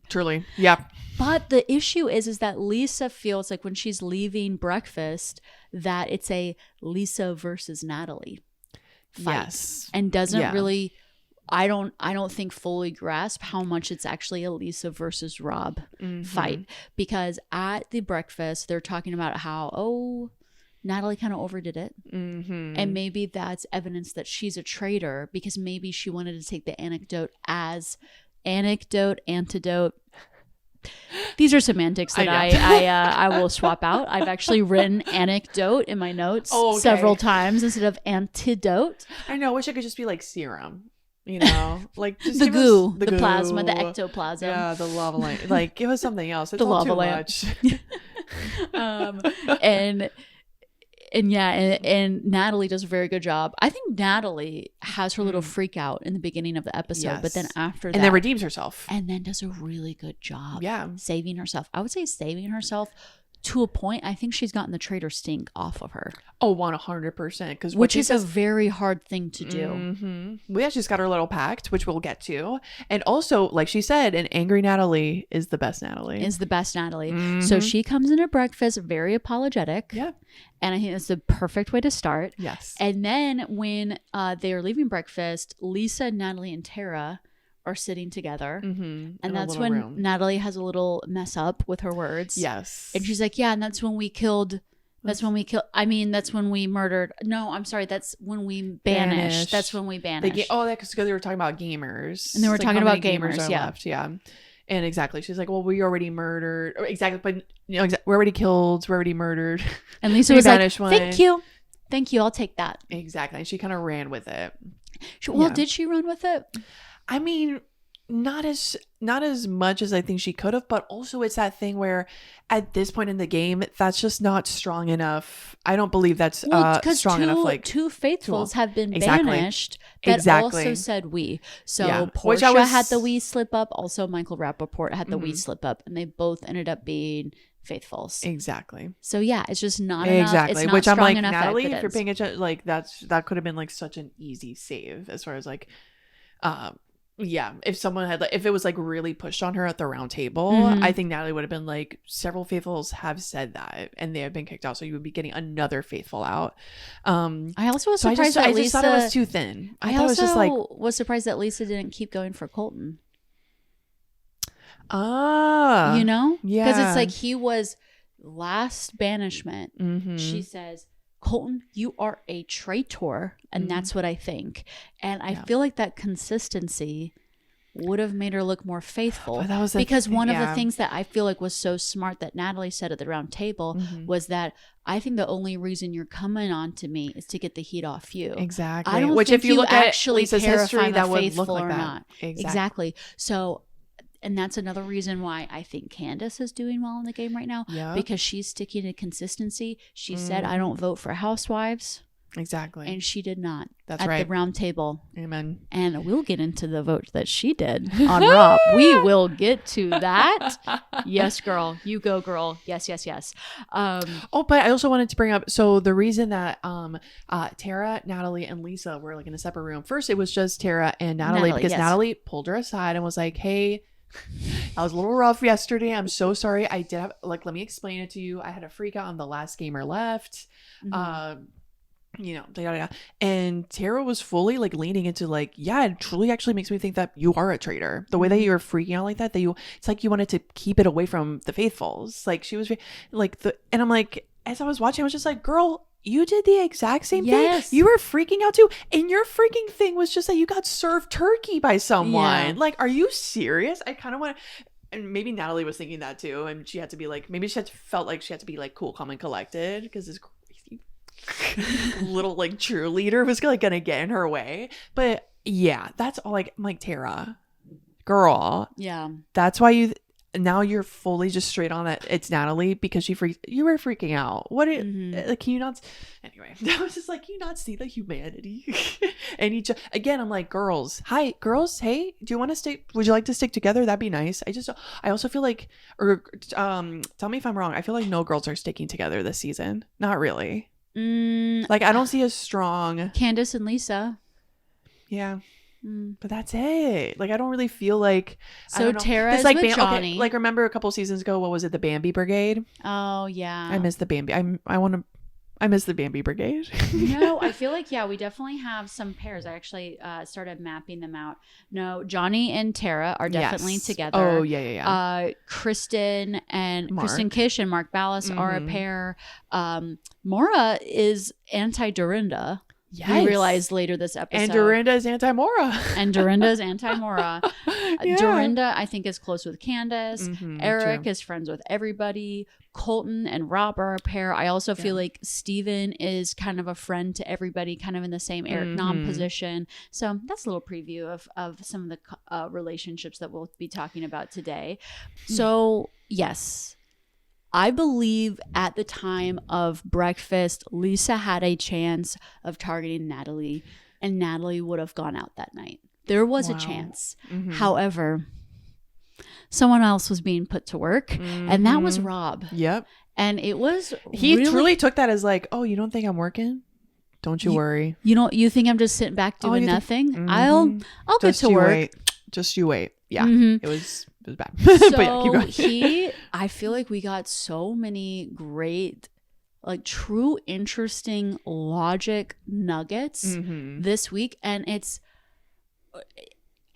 Truly. Yeah. But the issue is that Lisa feels like when she's leaving breakfast that it's a Lisa versus Natalie fight. Yes. And doesn't really I don't think fully grasp how much it's actually a Lisa versus Rob fight, because at the breakfast they're talking about how Natalie kind of overdid it, and maybe that's evidence that she's a traitor, because maybe she wanted to take the antidote. These are semantics that I will swap out. I've actually written anecdote in my notes several times instead of antidote. I know. I wish it could just be like serum. You know, like just the goo, the goo. Plasma, the ectoplasm. Yeah, the lava lamp. Like, give us something else. It's the all lava too lamp. much. And Natalie does a very good job. I think Natalie has her little freak out in the beginning of the episode, but then after that, and then redeems herself, and then does a really good job. Yeah, saving herself. I would say saving herself to a point. I think she's gotten the traitor stink off of her. 100%. Which is a very hard thing to do. We actually just got our little pact, which we'll get to. And also, like she said, an angry Natalie is the best Natalie. So she comes in at breakfast very apologetic. Yeah. And I think that's the perfect way to start. Yes. And then when they are leaving breakfast, Lisa, Natalie, and Tara are sitting together, and that's when room. Natalie has a little mess up with her words. Yes. And she's like, yeah, and that's when we murdered. No, I'm sorry, that's when we banished. That's when we banished. Because they were talking about gamers, and they were talking about gamers. Left. Yeah. And exactly, she's like, well, we already murdered. Exactly, but we're already killed. We're already murdered. And Lisa was like, thank you, I'll take that. Exactly, and she kind of ran with it. Did she run with it? I mean, not as much as I think she could have, but also it's that thing where at this point in the game, that's just not strong enough. I don't believe that's strong enough. Like, two faithfuls have been banished that also said we. So Portia had the we slip up. Also, Michael Rappaport had the we slip up, and they both ended up being faithfuls. Exactly. So yeah, it's just not enough. Exactly. Which I'm like, Natalie, if you're paying attention, like that could have been like such an easy save as far as like, if someone had if it was like really pushed on her at the round table, I think Natalie would have been like, several faithfuls have said that and they have been kicked out, so you would be getting another faithful out. I also was surprised that Lisa, I just thought it was too thin. I also was just like, was surprised that Lisa didn't keep going for Colton. Yeah, because it's like he was last banishment. She says, Colton, you are a traitor, and that's what I think. And I feel like that consistency would have made her look more faithful. Because one of the things that I feel like was so smart that Natalie said at the round table was that I think the only reason you're coming on to me is to get the heat off you. Exactly. I don't Which, think if you look at Lisa's history, that would look like that. Not. Exactly. So. And that's another reason why I think Candace is doing well in the game right now. Yeah. Because she's sticking to consistency. She said, I don't vote for housewives. Exactly. And she did not. That's at right. the round table. Amen. And we'll get into the vote that she did on Rob. We will get to that. Yes, girl. You go, girl. Yes. But I also wanted to bring up, so the reason that Tara, Natalie, and Lisa were like in a separate room. First, it was just Tara and Natalie because Natalie pulled her aside and was like, hey, I was a little rough yesterday. I'm so sorry. I did have, like, let me explain it to you. I had a freak out on the last gamer left. And Tara was fully like leaning into like, yeah, it truly actually makes me think that you are a traitor. The way that you were freaking out like that, it's like you wanted to keep it away from the faithfuls. Like she was like and I'm like, as I was watching, I was just like, girl, you did the exact same thing. You were freaking out too. And your freaking thing was just that you got served turkey by someone. Yeah. Like, are you serious? I kind of want to. And maybe Natalie was thinking that too. And she had to be like, maybe felt like she had to be like cool, calm, and collected because this crazy little like cheerleader was like gonna get in her way. But yeah, that's all. Like, I'm like, Tara, girl. Yeah. That's why now you're fully just straight on that it's Natalie because you were freaking out. What like, can you not? Anyway, I was just like, can you not see the humanity? And again, I'm like, girls, hey, do you want to stay? Would you like to stick together? That'd be nice. I also feel like, or tell me if I'm wrong. I feel like no girls are sticking together this season. Not really. Like, I don't see a strong Candace and Lisa. Yeah. But that's it. Like, I don't really feel like. So Tara is like with Johnny. Okay, like, remember a couple seasons ago, what was it? The Bambi Brigade. Oh yeah. I miss the Bambi. I want to. I miss the Bambi Brigade. No, I feel like, yeah, we definitely have some pairs. I actually started mapping them out. No, Johnny and Tara are definitely together. Oh, yeah. Kristen and Mark. Kristen Kish and Mark Ballas are a pair. Mora is anti-Dorinda. Yes. We realized later this episode. And Dorinda is anti-Mora. And Dorinda is anti-Mora. Yeah. Dorinda, I think, is close with Candace. Eric True. is friends with everybody. Colton and Rob are a pair. I also feel like Steven is kind of a friend to everybody, kind of in the same Eric Nom position. So that's a little preview of some of the relationships that we'll be talking about today. So, yes. I believe at the time of breakfast, Lisa had a chance of targeting Natalie, and Natalie would have gone out that night. There was a chance. However, someone else was being put to work, and that was Rob. Yep. And it was he really, truly took that as like, oh, you don't think I'm working? Don't you worry. You think I'm just sitting back doing nothing? I'll get to work. Wait. Just you wait. Yeah. It was bad. But yeah, keep going. I feel like we got so many great, like, true interesting logic nuggets this week. And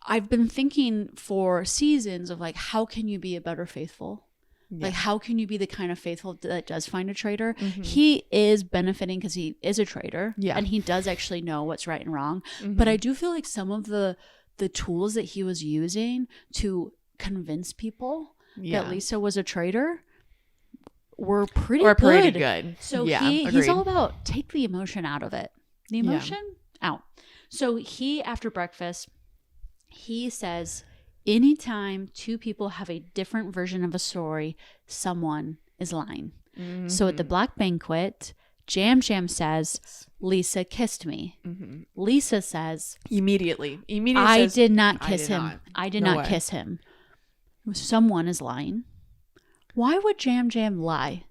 I've been thinking for seasons of, like, how can you be a better faithful? Like, how can you be the kind of faithful that does find a traitor? He is benefiting because he is a traitor. Yeah. And he does actually know what's right and wrong. But I do feel like some of the tools that he was using to convince people that Lisa was a traitor were pretty good. So he's all about take the emotion out of it. The emotion out. So after breakfast, he says, anytime two people have a different version of a story, someone is lying. So at the Black Banquet, Jam says, Lisa kissed me. Lisa says, immediately I says, did not kiss him. I did not kiss him. Someone is lying. Why would Jam lie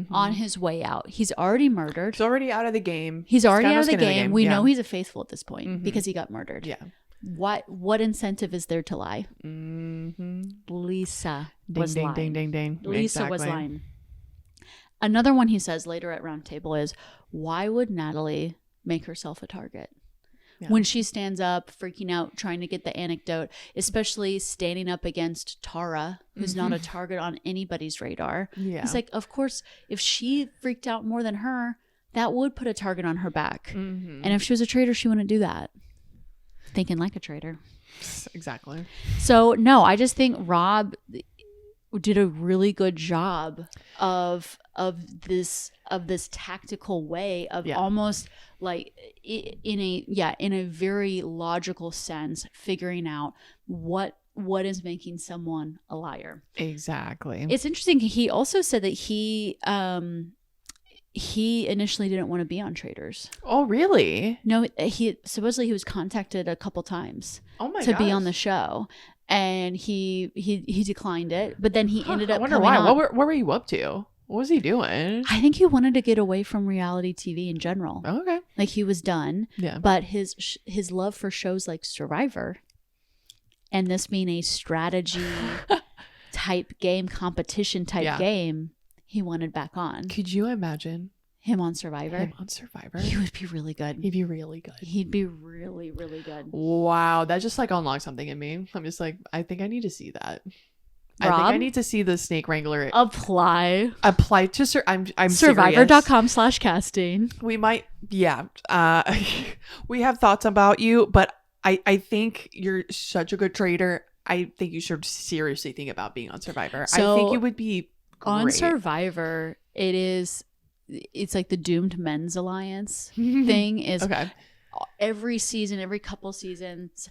on his way out? He's already murdered. He's already out of the game. He's already out of the game. We know he's a faithful at this point because he got murdered. Yeah. What incentive is there to lie? Lisa was lying. Ding. Lisa was lying. Another one he says later at round table is, why would Natalie make herself a target? When she stands up, freaking out, trying to get the anecdote, especially standing up against Tara, who's not a target on anybody's radar. Yeah. It's like, of course, if she freaked out more than her, that would put a target on her back. And if she was a traitor, she wouldn't do that. Thinking like a traitor. Exactly. So, no, I just think Rob did a really good job of this tactical way of almost like in a very logical sense figuring out what is making someone a liar. Exactly. It's interesting. He also said that he initially didn't want to be on Traitors. Oh, really? No, he supposedly he was contacted a couple times to be on the show. And he declined it, but then he ended up. I wonder why. What were you up to? What was he doing? I think he wanted to get away from reality TV in general. Oh, okay. Like he was done. Yeah. But his love for shows like Survivor, and this being a strategy type game, competition type game, he wanted back on. Could you imagine? Him on Survivor? He would be really good. He'd be really good. He'd be really, really good. Wow. That just like unlocked something in me. I'm just like, I think I need to see that. Rob? I think I need to see the Snake Wrangler. Apply to I'm Survivor.com/casting. We might, we have thoughts about you, but I think you're such a good trader. I think you should seriously think about being on Survivor. So, I think you would be great. On Survivor, it's like the Doomed Men's Alliance thing is every season, every couple seasons,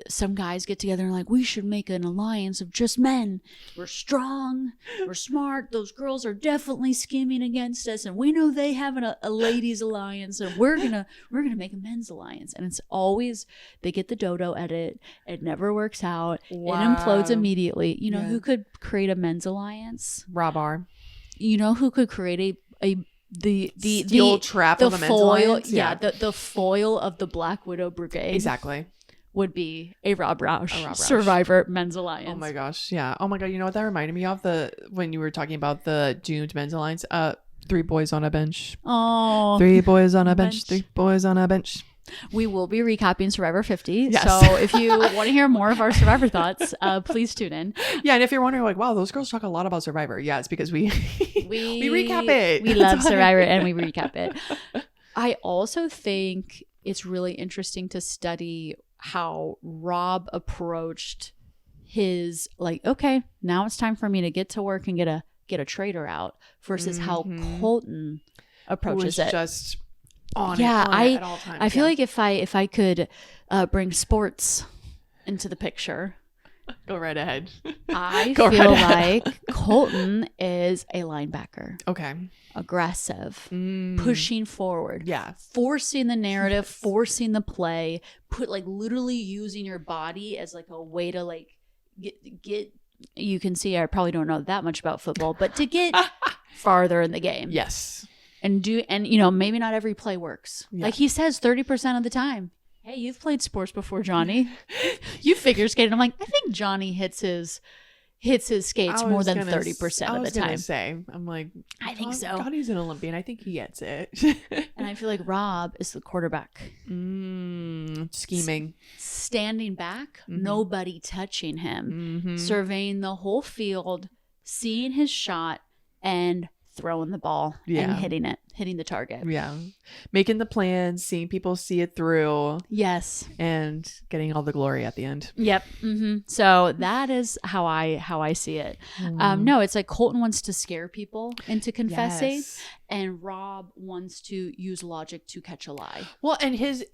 some guys get together and like, we should make an alliance of just men. We're strong, we're smart. Those girls are definitely scheming against us, and we know they have a ladies alliance, and we're gonna make a men's alliance. And it's always they get the dodo edit. It never works out. Wow. It implodes immediately. You know who could create a men's alliance? Rob R. You know who could create the steel trap of a men's alliance? The foil of the Black Widow Brigade. Exactly. Would be a Rob Roush. Survivor Men's Alliance. Oh my gosh, yeah. Oh my god, you know what that reminded me of? When you were talking about the Doomed Men's Alliance? 3 boys on a bench. Oh, 3 boys on a bench. 3 boys on a bench. We will be recapping Survivor 50. Yes. So if you want to hear more of our Survivor thoughts, please tune in. Yeah, and if you're wondering, like, wow, those girls talk a lot about Survivor. Yeah, it's because we recap it. We love Survivor and we recap it. I also think it's really interesting to study how Rob approached his, like, okay, now it's time for me to get to work and get a traitor out, versus how Colton approaches it. Just on it at all times. I feel like if I could bring sports into the picture, go right ahead. I feel like Colton is a linebacker. Okay. Aggressive, pushing forward, forcing the narrative, forcing the play, literally using your body as like a way to like get. You can see I probably don't know that much about football, but to get farther in the game. Yes. And maybe not every play works. Yeah. Like he says 30% of the time. Hey, you've played sports before, Johnny. You figure skating. I'm like, I think Johnny hits his skates more than 30% of the time. I was gonna say, I'm like, I think so. Johnny's an Olympian. I think he gets it. And I feel like Rob is the quarterback. Scheming. Standing back, nobody touching him, surveying the whole field, seeing his shot, and throwing the ball and hitting the target. Yeah. Making the plans, seeing people see it through. Yes. And getting all the glory at the end. Yep. So that is how I see it. No, it's like Colton wants to scare people into confessing, and Rob wants to use logic to catch a lie. Well, and his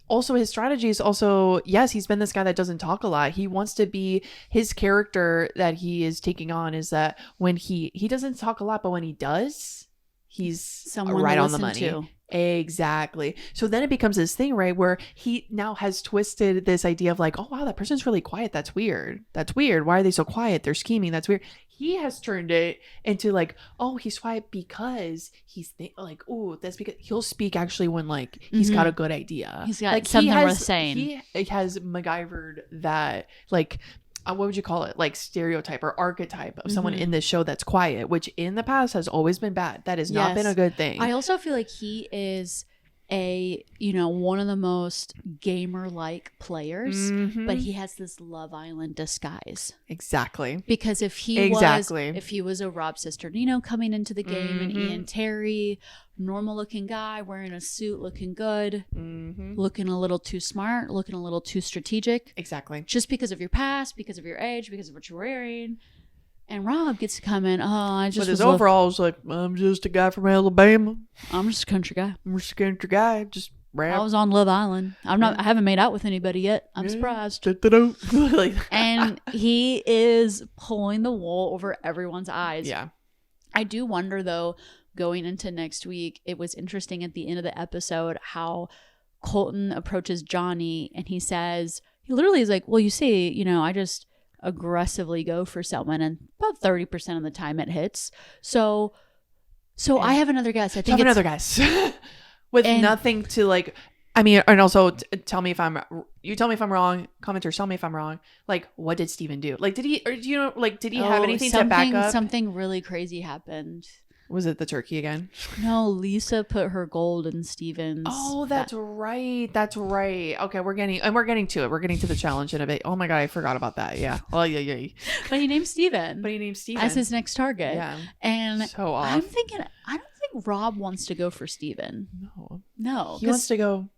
strategy is also, yes, he's been this guy that doesn't talk a lot. He wants to be, his character that he is taking on is that when he doesn't talk a lot, but when he does, he's someone right on the money. To. Exactly. So then it becomes this thing, right, where he now has twisted this idea of like, oh wow, that person's really quiet. That's weird. Why are they so quiet? They're scheming. That's weird. He has turned it into like, oh, he's quiet because he's like, oh, that's because he'll speak actually when like he's got a good idea. He's got like something worth saying. He has MacGyvered that, like, what would you call it? Like stereotype or archetype of someone in this show that's quiet, which in the past has always been bad. That has not been a good thing. I also feel like he is one of the most gamer-like players, but he has this Love Island disguise. Exactly. Because if he was a Rob sister, coming into the game and Ian Terry, normal-looking guy wearing a suit, looking good, looking a little too smart, looking a little too strategic. Exactly. Just because of your past, because of your age, because of what you're wearing. And Rob gets to come in. But his overalls like, I'm just a guy from Alabama. I'm just a country guy. Just rap. I was on Love Island. I haven't made out with anybody yet. I'm surprised. And he is pulling the wool over everyone's eyes. Yeah. I do wonder though, going into next week, it was interesting at the end of the episode how Colton approaches Johnny and he literally is like, well, you see, I just aggressively go for someone and about 30% of the time it hits. So I have another guess. I think it's another guess with nothing to like. I mean, and also tell me if I'm wrong. Commenters, tell me if I'm wrong. Like, what did Steven do? Like, did he have anything to back up? Something really crazy happened. Was it the turkey again? No, Lisa put her gold in Steven's. Oh, that's right. Okay, we're getting to it. We're getting to the challenge in a bit. Oh my god, I forgot about that. Yeah. Oh yeah. But he named Steven as his next target. Yeah. And so off. I'm thinking, I don't think Rob wants to go for Steven. No. He wants to go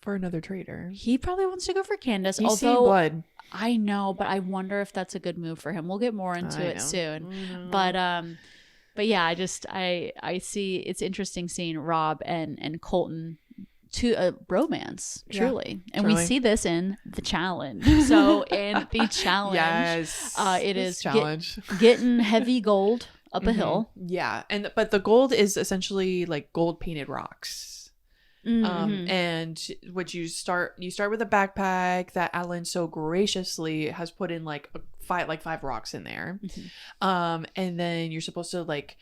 for another traitor. He probably wants to go for Candace. He's seen blood. I know, but I wonder if that's a good move for him. We'll get more into it soon. But yeah, I see it's interesting seeing Rob and Colton to a romance, truly. And we see this in the challenge. So in the challenge, it is challenge. Getting heavy gold up a hill. Yeah. But the gold is essentially like gold painted rocks. And what you start with a backpack that Alan so graciously has put in like five rocks in there. And then you're supposed to like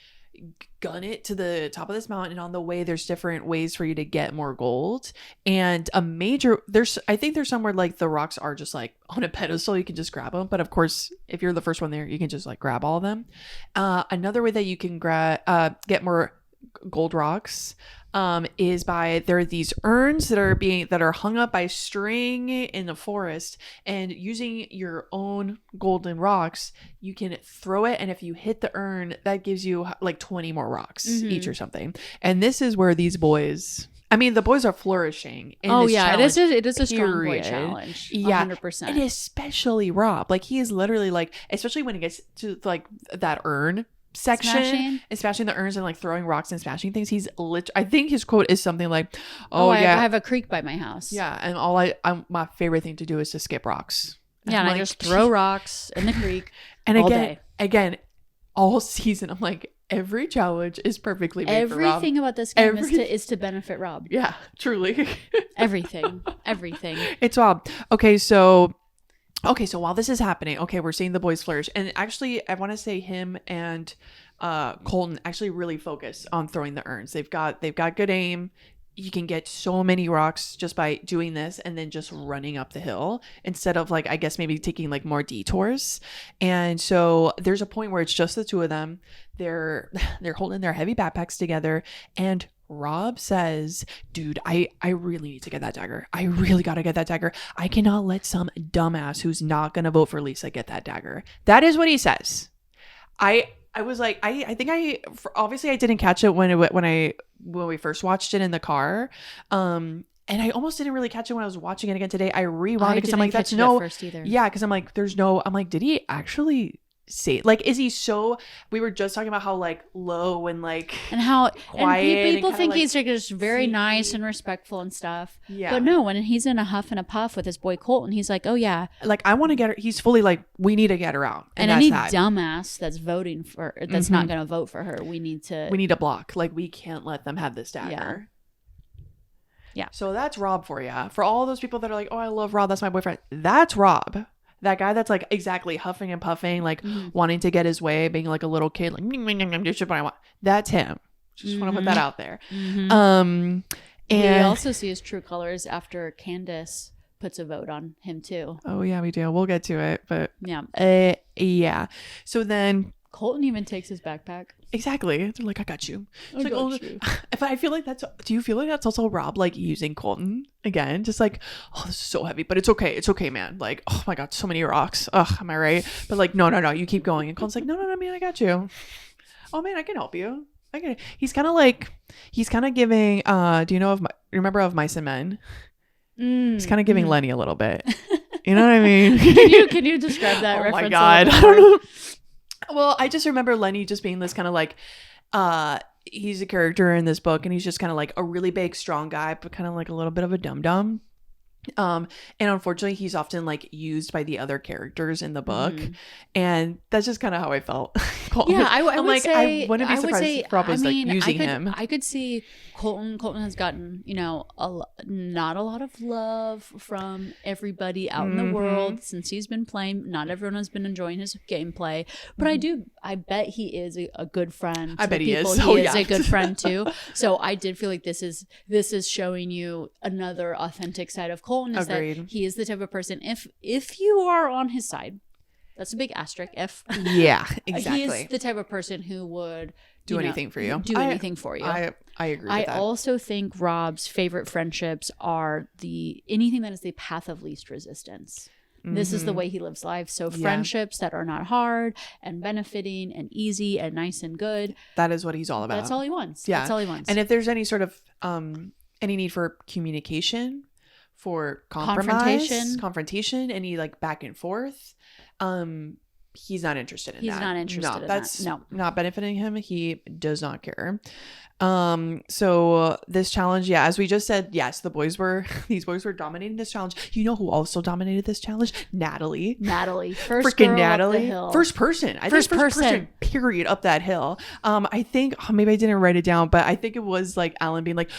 gun it to the top of this mountain, and on the way there's different ways for you to get more gold. And I think there's somewhere like the rocks are just like on a pedestal, you can just grab them, but of course if you're the first one there, you can just like grab all of them. Another way that you can get more gold rocks is by, there are these urns that are hung up by string in the forest, and using your own golden rocks, you can throw it, and if you hit the urn, that gives you like 20 more rocks each or something. And this is where these boys, I mean, the boys are flourishing in this challenge, it is a strong boy challenge. Yeah, 100%. and especially Rob, like he is literally like, especially when it gets to like that urn section, smashing the urns and like throwing rocks and smashing things. He's I think his quote is something like, I have a creek by my house. Yeah, and my favorite thing to do is to skip rocks. Yeah, and I just throw rocks in the creek and all day. Again, all season, I'm like, every challenge is perfectly made for Rob. Everything about this game is to benefit Rob. Yeah, truly. Everything. It's Rob. Okay, so while this is happening, we're seeing the boys flourish. And actually, I want to say him and Colton actually really focus on throwing the urns. They've got good aim. You can get so many rocks just by doing this and then just running up the hill instead of like, I guess maybe taking like more detours. And so there's a point where it's just the two of them. They're holding their heavy backpacks together, and Rob says, dude, I really need to get that dagger. I really got to get that dagger. I cannot let some dumbass who's not going to vote for Lisa get that dagger. That is what he says. I was like, I think obviously I didn't catch it when we first watched it in the car. And I almost didn't really catch it when I was watching it again today. I rewound it because I'm like, that's no, first either. Yeah. Cause I'm like, did he actually say, like, is he so, we were just talking about how like low and like and how quiet and people and think like, he's like just very nice and respectful and stuff. Yeah, but no, when he's in a huff and a puff with his boy Colton, he's like, oh yeah, like I want to get her. He's fully like, we need to get her out, and any dumbass that's voting for that's not going to vote for her, we need to block. Like, we can't let them have this dagger. Yeah. So that's Rob for you. For all those people that are like, oh, I love Rob, that's my boyfriend, that's Rob. That guy that's like exactly huffing and puffing, like wanting to get his way, being like a little kid, like do what I want. That's him. Just want to put that out there. And we also see his true colors after Candace puts a vote on him too. Oh yeah, we do. We'll get to it, but yeah. So then Colton even takes his backpack. Exactly. They're like, I got you. It's like, you. But I feel like do you feel like that's also Rob like using Colton again? Just like, oh, this is so heavy, but it's okay. It's okay, man. Like, oh my God, so many rocks. Ugh, am I right? But like, no, you keep going. And Colton's like, no, man, I got you. Oh man, I can help you. He's kind of giving, do you remember of Mice and Men? He's kind of giving Lenny a little bit. You know what I mean? Can you describe that reference? Oh my God. I don't know. Well, I just remember Lenny just being this kind of like, he's a character in this book, and he's just kind of like a really big, strong guy, but kind of like a little bit of a dum-dum. And unfortunately, he's often like used by the other characters in the book, and that's just kind of how I felt. Yeah, I would say I wouldn't be surprised if Rob was like using him. I could see Colton has gotten not a lot of love from everybody out in the world since he's been playing. Not everyone has been enjoying his gameplay, but I bet he is a good friend. I bet he is. He is a good friend too. So I did feel like this is showing you another authentic side of Colton. Is Agreed. that he is the type of person, if you are on his side, that's a big asterisk. If yeah, exactly, he is the type of person who would do anything for you. Anything for you. I agree. With I that. also think Rob's favorite friendships are anything that is the path of least resistance. This is the way he lives life. So friendships that are not hard and benefiting and easy and nice and good. That is what he's all about. That's all he wants. Yeah. That's all he wants. And if there's any sort of any need for communication, for confrontation, any like back and forth, he's not interested in that. He's not interested in that. No. Not benefiting him. He does not care. So this challenge, as we just said, yes, these boys were dominating this challenge. You know who also dominated this challenge? Natalie. First freaking girl Natalie. up the hill. First person. First person. Period. Up that hill. I think maybe I didn't write it down, but I think it was like Alan being like,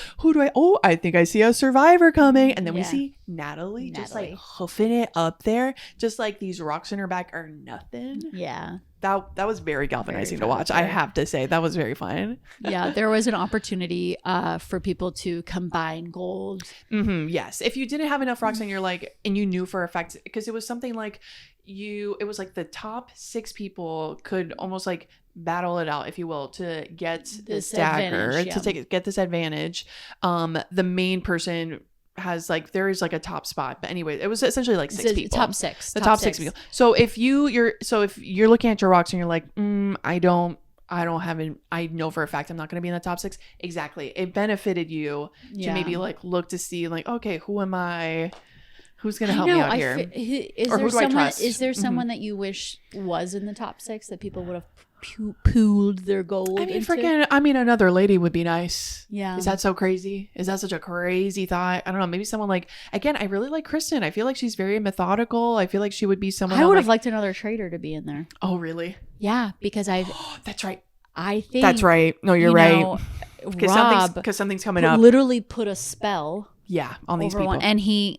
I think I see a survivor coming, and then we see Natalie just like hoofing it up there, just like these rocks in her back are nothing. Yeah. That was very galvanizing to watch. I have to say, that was very fun. Yeah, there was an opportunity for people to combine gold. Yes, if you didn't have enough rocks and you knew for a fact, because it was something like it was like the top 6 people could almost like battle it out, if you will, to get this dagger, advantage, to get this advantage. The main person has like, there is like a top spot, but anyway, it was essentially like six people. Top six. The top six people. So if you're looking at your rocks and you're like, I know for a fact I'm not going to be in the top six. Exactly. It benefited you to maybe like look to see like, okay, who am I? Who's going to help me out here? Or who do I trust? Is there someone that you wish was in the top six that people would have pooled their gold into? Another lady would be nice. Yeah. Is that so crazy? Is that such a crazy thought? I don't know. Maybe someone like, again, I really like Kristen. I feel like she's very methodical. I feel like she would be someone I would have liked another traitor to be in there. Oh, really? Yeah, because that's right. I think that's right. No, you're right. Because something's coming up. Literally put a spell. Yeah, on these people. And he,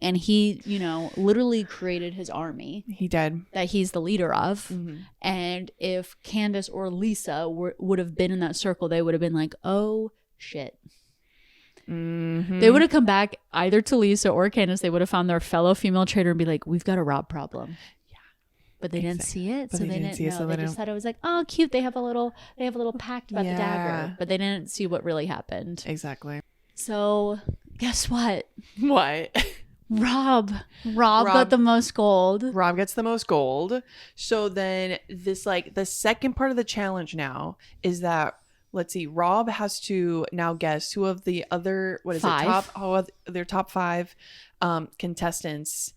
literally created his army. He did. That he's the leader of. Mm-hmm. And if Candace or Lisa would have been in that circle, they would have been like, oh, shit. Mm-hmm. They would have come back either to Lisa or Candace. They would have found their fellow female traitor and be like, we've got a Rob problem. Yeah. But they didn't see it. So they didn't know. They just thought it was like, oh, cute. They have a little pact about the dagger. But they didn't see what really happened. Exactly. So... guess what? What? Rob got the most gold. Rob gets the most gold. So then this, like, the second part of the challenge now is that, let's see, Rob has to now guess who of the other, their top five contestants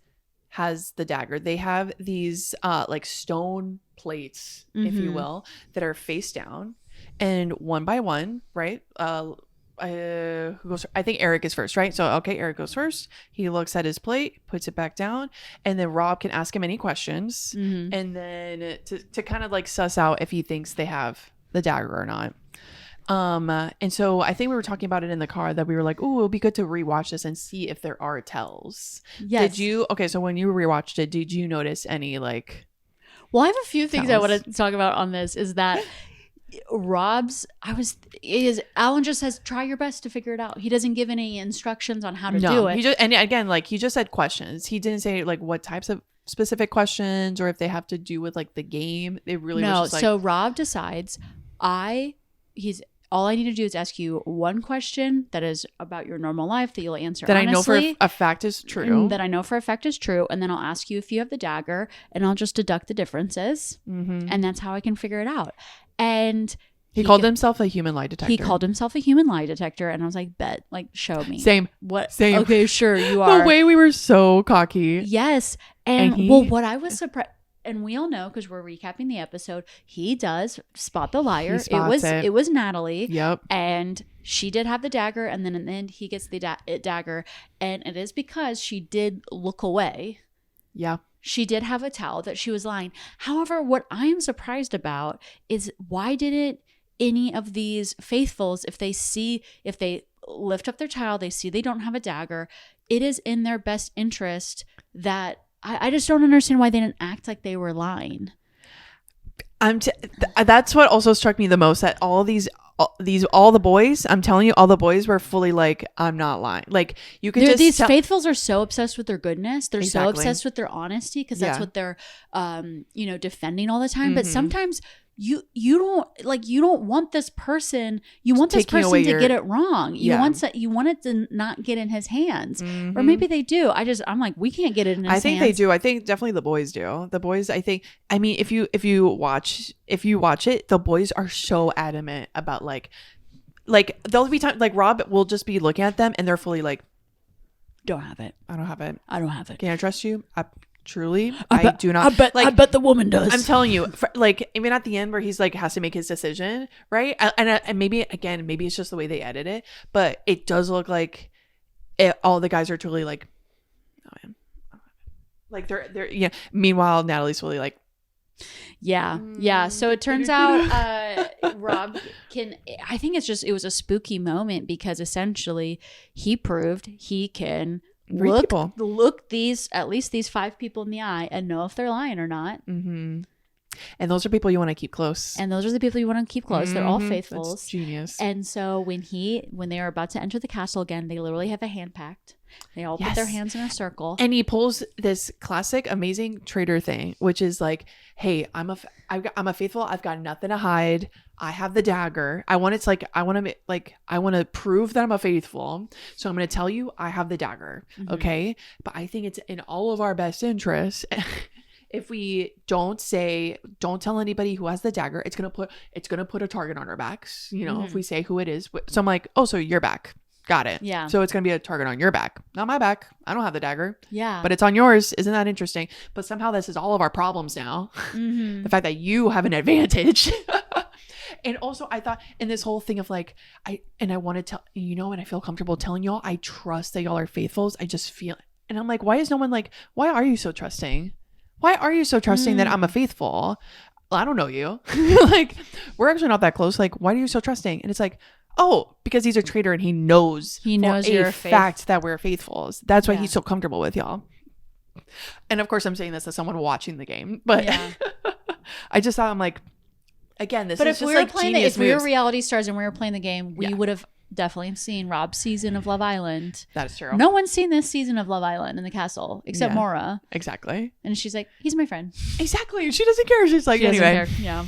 has the dagger. They have these like stone plates, if you will, that are face down, and one by one, right? Who goes? I think Eric is first, right? So okay, Eric goes first. He looks at his plate, puts it back down, and then Rob can ask him any questions, and then to kind of like suss out if he thinks they have the dagger or not. And so I think we were talking about it in the car that we were like, oh, it'll be good to rewatch this and see if there are tells. Yes. So when you rewatched it, did you notice any like? Well, I have a few things I want to talk about on this. Is that Alan just says try your best to figure it out. He doesn't give any instructions on how to do it. He just said questions. He didn't say like what types of specific questions or if they have to do with like the game. It really was just like, so Rob decides all I need to do is ask you one question that is about your normal life that you'll answer that honestly, I know for a fact is true. That I know for a fact is true. And then I'll ask you if you have the dagger and I'll just deduct the differences. Mm-hmm. And that's how I can figure it out. And he called himself a human lie detector. He called himself a human lie detector. And I was like, bet, like, show me. Same. What? Same. Okay, sure, you are. The way we were so cocky. Yes. And what I was surprised, and we all know because we're recapping the episode, he does spot the liar. It was Natalie. Yep. And she did have the dagger, and then in the end he gets the dagger, and it is because she did look away. Yeah. She did have a towel that she was lying. However, what I am surprised about is why didn't any of these faithfuls, if they lift up their towel, they see they don't have a dagger, it is in their best interest that I just don't understand why they didn't act like they were lying. That's what also struck me the most, that all the boys, I'm telling you, all the boys were fully like, I'm not lying. Like you could just these faithfuls are so obsessed with their goodness. They're so obsessed with their honesty because that's what they're defending all the time. But sometimes you don't want this person. You want this person to get it wrong. You want it to not get in his hands, or maybe they do. I'm like, we can't get it in his hands. I think they do. I think definitely the boys do. The boys, I think. I mean, if you watch it, the boys are so adamant about like there'll be time like Rob will just be looking at them and they're fully like, don't have it. I don't have it. I don't have it. Can I trust you? Truly, I do not. I bet the woman does. I'm telling you, even at the end where he's like has to make his decision, right? And maybe it's just the way they edit it, but it does look like all the guys are totally like, oh man, like they're yeah. Meanwhile, Natalie's fully like, yeah. So it turns out Rob I think it was a spooky moment because essentially he proved he can look at least these 5 people in the eye and know if they're lying or not. And those are people you want to keep close. And those are the people you want to keep close. They're all faithfuls. That's genius. And so when they are about to enter the castle again, they literally have a hand pact. They all put their hands in a circle. And he pulls this classic, amazing traitor thing, which is like, hey, I'm a faithful. I've got nothing to hide. I have the dagger. I want to prove that I'm a faithful. So I'm going to tell you I have the dagger. Okay. But I think it's in all of our best interests. If we don't tell anybody who has the dagger, it's going to put a target on our backs. You know, if we say who it is. So I'm like, oh, so your back. Got it. Yeah. So it's going to be a target on your back, not my back. I don't have the dagger. Yeah. But it's on yours. Isn't that interesting? But somehow this is all of our problems now. The fact that you have an advantage. And also I thought in this whole thing of like, I want to tell, and I feel comfortable telling y'all, I trust that y'all are faithfuls. I just feel, and I'm like, why is no one like, why are you so trusting? Why are you so trusting that I'm a faithful? Well, I don't know you. Like, we're actually not that close. Like, why are you so trusting? And it's like, oh, because he's a traitor and he knows you're a fact that we're faithful. That's why he's so comfortable with y'all. And of course, I'm saying this as someone watching the game, but I just thought, I'm like, again, this is just like genius moves. If we were reality stars and we were playing the game, we would have definitely seen Rob's season of Love Island. That is true. No one's seen this season of Love Island in the castle except Maura. Exactly. And she's like, he's my friend. Exactly. She doesn't care. She's like, anyway. Yeah.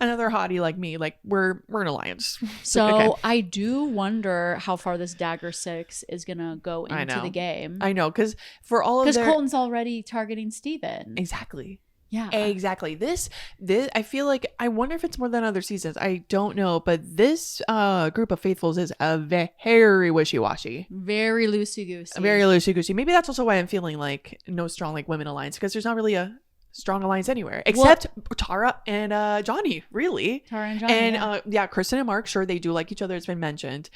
Another hottie like me. Like, we're an alliance. So okay. I do wonder how far this Dagger 6 is gonna go into the game. I know, because for all of Colton's already targeting Steven. Exactly. Yeah, exactly. This I feel like, I wonder if it's more than other seasons. I don't know, but this group of faithfuls is a very wishy-washy, very loosey-goosey. Very loosey-goosey. Maybe that's also why I'm feeling like no strong like women alliance, because there's not really a strong alliance anywhere except Tara and Johnny, really. Tara and Johnny, and Kristen and Mark, sure, they do like each other. It's been mentioned.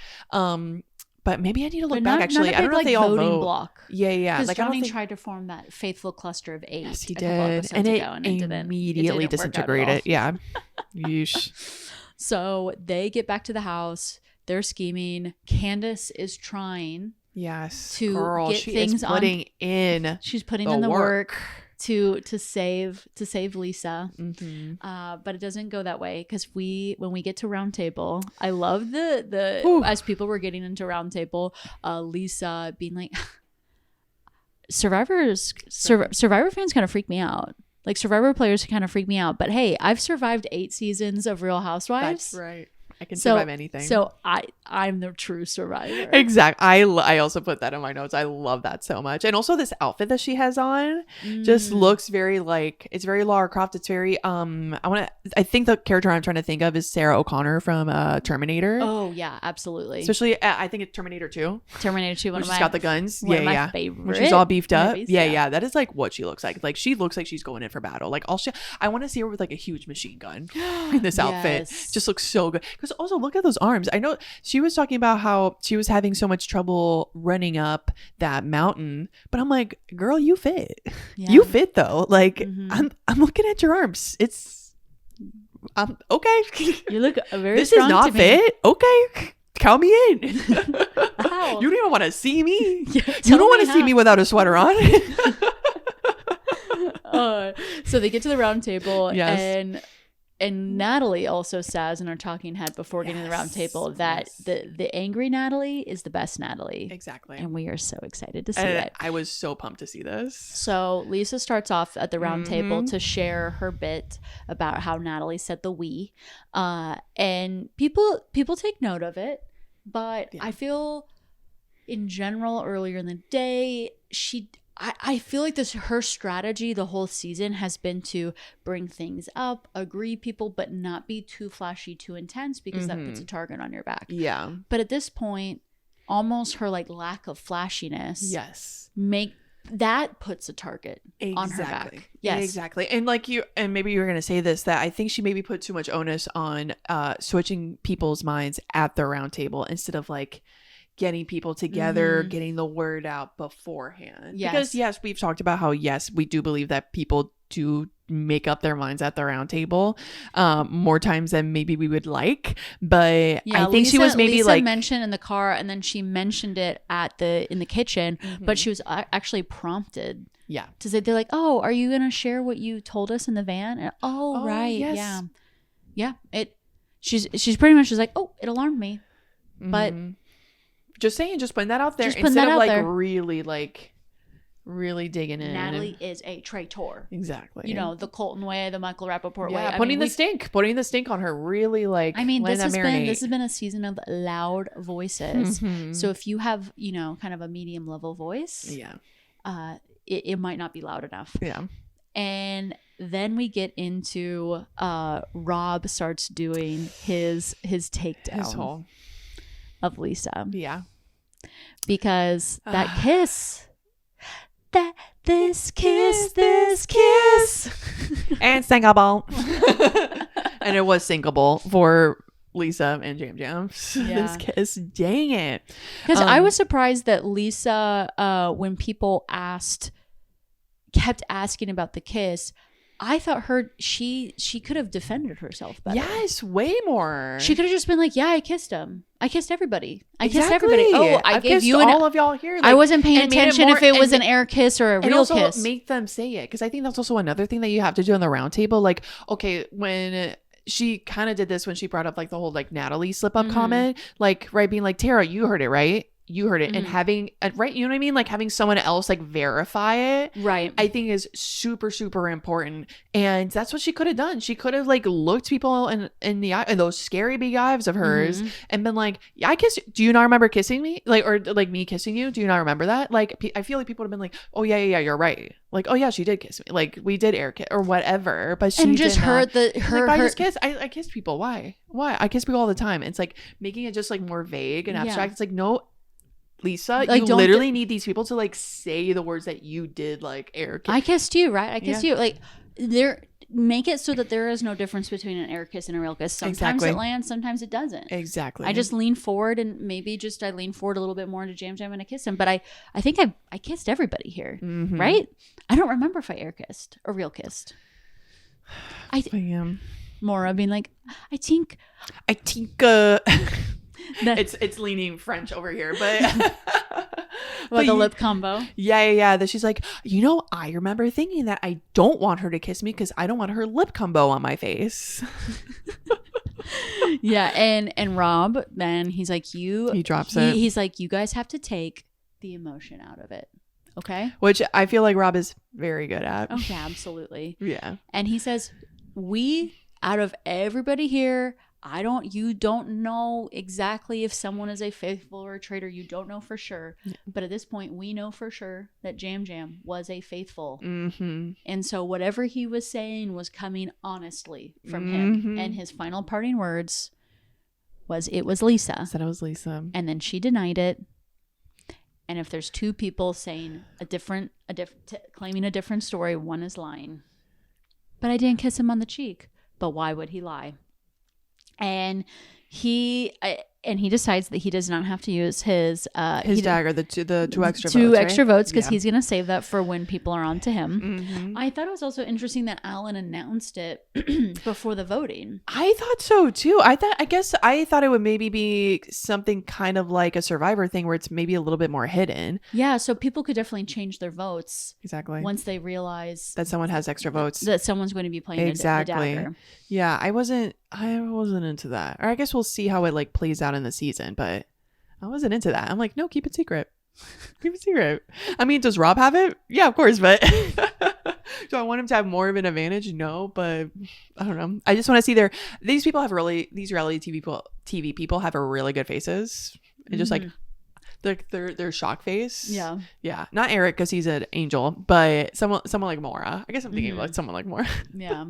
But maybe I need to look back. Not actually, big, I don't know if they all vote. Block. Yeah. Because Johnny tried to form that faithful cluster of 8. Yes, he did, and it immediately disintegrated. Yeah. Yeesh. So they get back to the house. They're scheming. Candace is trying. Yes, to girl, get things putting in. She's putting in the work to save Lisa. But it doesn't go that way, because when we get to round table, I love the as people were getting into round table, Lisa being like, Survivor fans kind of freak me out. Like, Survivor players kind of freak me out. But hey, I've survived 8 seasons of Real Housewives. That's right. I can survive anything. So I'm the true survivor. Exactly. I also put that in my notes. I love that so much. And also this outfit that she has on just looks very like, it's very Lara Croft. It's very I think the character I'm trying to think of is Sarah O'Connor from Terminator. Oh yeah, absolutely. Especially I think it's Terminator 2. Terminator 2, she's got the guns. One of my favorite when she's all beefed up. movies, yeah. That is like what she looks like. Like, she looks like she's going in for battle. Like, I want to see her with like a huge machine gun in this outfit. Just looks so good. Because also look at those arms. I know she was talking about how she was having so much trouble running up that mountain, but I'm like, girl, you fit. You fit though. Like, I'm looking at your arms. It's okay. You look very this strong is not to fit. Okay, count me in. How? You don't even want to see me. Yeah, you don't want to see me without a sweater on. So they get to the round table, and Natalie also says in our talking head before getting to the round table that the angry Natalie is the best Natalie. Exactly. And we are so excited to see it. I was so pumped to see this. So Lisa starts off at the round table to share her bit about how Natalie said the we. And people take note of it. But I feel in general earlier in the day, I feel like her strategy the whole season has been to bring things up, agree people, but not be too flashy, too intense, because that puts a target on your back. Yeah. But at this point, almost her like lack of flashiness that puts a target on her back. Yes. Exactly. And maybe you were going to say this, that I think she maybe put too much onus on switching people's minds at the round table instead of like getting people together, getting the word out beforehand. Because we've talked about how we do believe that people do make up their minds at the round table more times than maybe we would like. But I think she was maybe Lisa mentioned in the car, and then she mentioned it in the kitchen, but she was actually prompted Yeah. To say, they're like, oh, are you going to share what you told us in the van? And, right. Yes. Yeah. Yeah. She's pretty much just like, oh, it alarmed me. But just saying, just putting that out there. Just putting that out there. Really digging in. Natalie is a traitor. Exactly. You know, the Colton way, the Michael Rappaport way. Putting the stink on her. Really like. I mean, this has been a season of loud voices. So if you have, you know, kind of a medium level voice, it might not be loud enough. Yeah. And then we get into Rob starts doing his takedown of Lisa. Yeah. Because that kiss. This kiss. And singable. And it was singable for Lisa and Jam Jam. This kiss, dang it. Because I was surprised that Lisa, when people kept asking about the kiss, I thought she could have defended herself better. Yes, way more. She could have just been like, yeah, I kissed him. I kissed everybody. Kissed everybody. Oh, I gave you all of y'all here. Like, I wasn't paying attention if it was an air kiss or a real also kiss. Make them say it, because I think that's also another thing that you have to do on the round table. Like, okay, when she kind of did this when she brought up like the whole like Natalie slip up comment, like being like, Tara, you heard it, right? You heard it. And having right, you know what I mean, like having someone else like verify it, right, I think is super important. And that's what she could have done. She could have like looked people in the eye, in those scary big eyes of hers, and been like, yeah, I kissed you. Do you not remember kissing me, like, or like me kissing you? Do you not remember that? Like, I feel like people would have been like, oh yeah, you're right, like, oh yeah, she did kiss me, like we did air kiss or whatever. But she just heard I just kissed. I kiss people. Why I kiss people all the time. It's like making it just like more vague and abstract. It's like, no, Lisa, like, you literally need these people to like say the words that you did, like air kiss. I kissed you, right? I kissed you. Like, make it so that there is no difference between an air kiss and a real kiss. Sometimes it lands, sometimes it doesn't. Exactly. I just lean forward, and maybe I lean forward a little bit more into Jam Jam and I kiss him. But I think I kissed everybody here, right? I don't remember if I air kissed or real kissed. I am. Maura being like, I think. It's leaning French over here, but like a lip combo. Yeah. That she's like, you know, I remember thinking that I don't want her to kiss me because I don't want her lip combo on my face. Yeah, and Rob, then he's like, he drops it. He's like, you guys have to take the emotion out of it, okay? Which I feel like Rob is very good at. Oh yeah, absolutely. Yeah. And he says, out of everybody here, you don't know exactly if someone is a faithful or a traitor. You don't know for sure. Yeah. But at this point, we know for sure that Jam Jam was a faithful. And so whatever he was saying was coming honestly from him. And his final parting words was, it was Lisa. Said it was Lisa. And then she denied it. And if there's two people saying claiming a different story, one is lying. But I didn't kiss him on the cheek. But why would he lie? And he decides that he does not have to use his dagger, the two extra votes, because he's going to save that for when people are on to him. I thought it was also interesting that Alan announced it before the voting. I thought so too. I thought it would maybe be something kind of like a Survivor thing where it's maybe a little bit more hidden. Yeah, so people could definitely change their votes. Exactly. Once they realize that someone has extra votes. That someone's going to be playing a dagger. Yeah, I wasn't into that. Or I guess we'll see how it like plays out in the season, but I wasn't into that. I'm like, no, keep it secret. Keep it secret. I mean, does Rob have it? Yeah, of course, but do I want him to have more of an advantage? No, but I don't know. I just want to see these reality TV people have a really good faces. And just like their shock face. Yeah. Not Eric because he's an angel, but someone like Maura. I guess I'm thinking about someone like Maura. Yeah.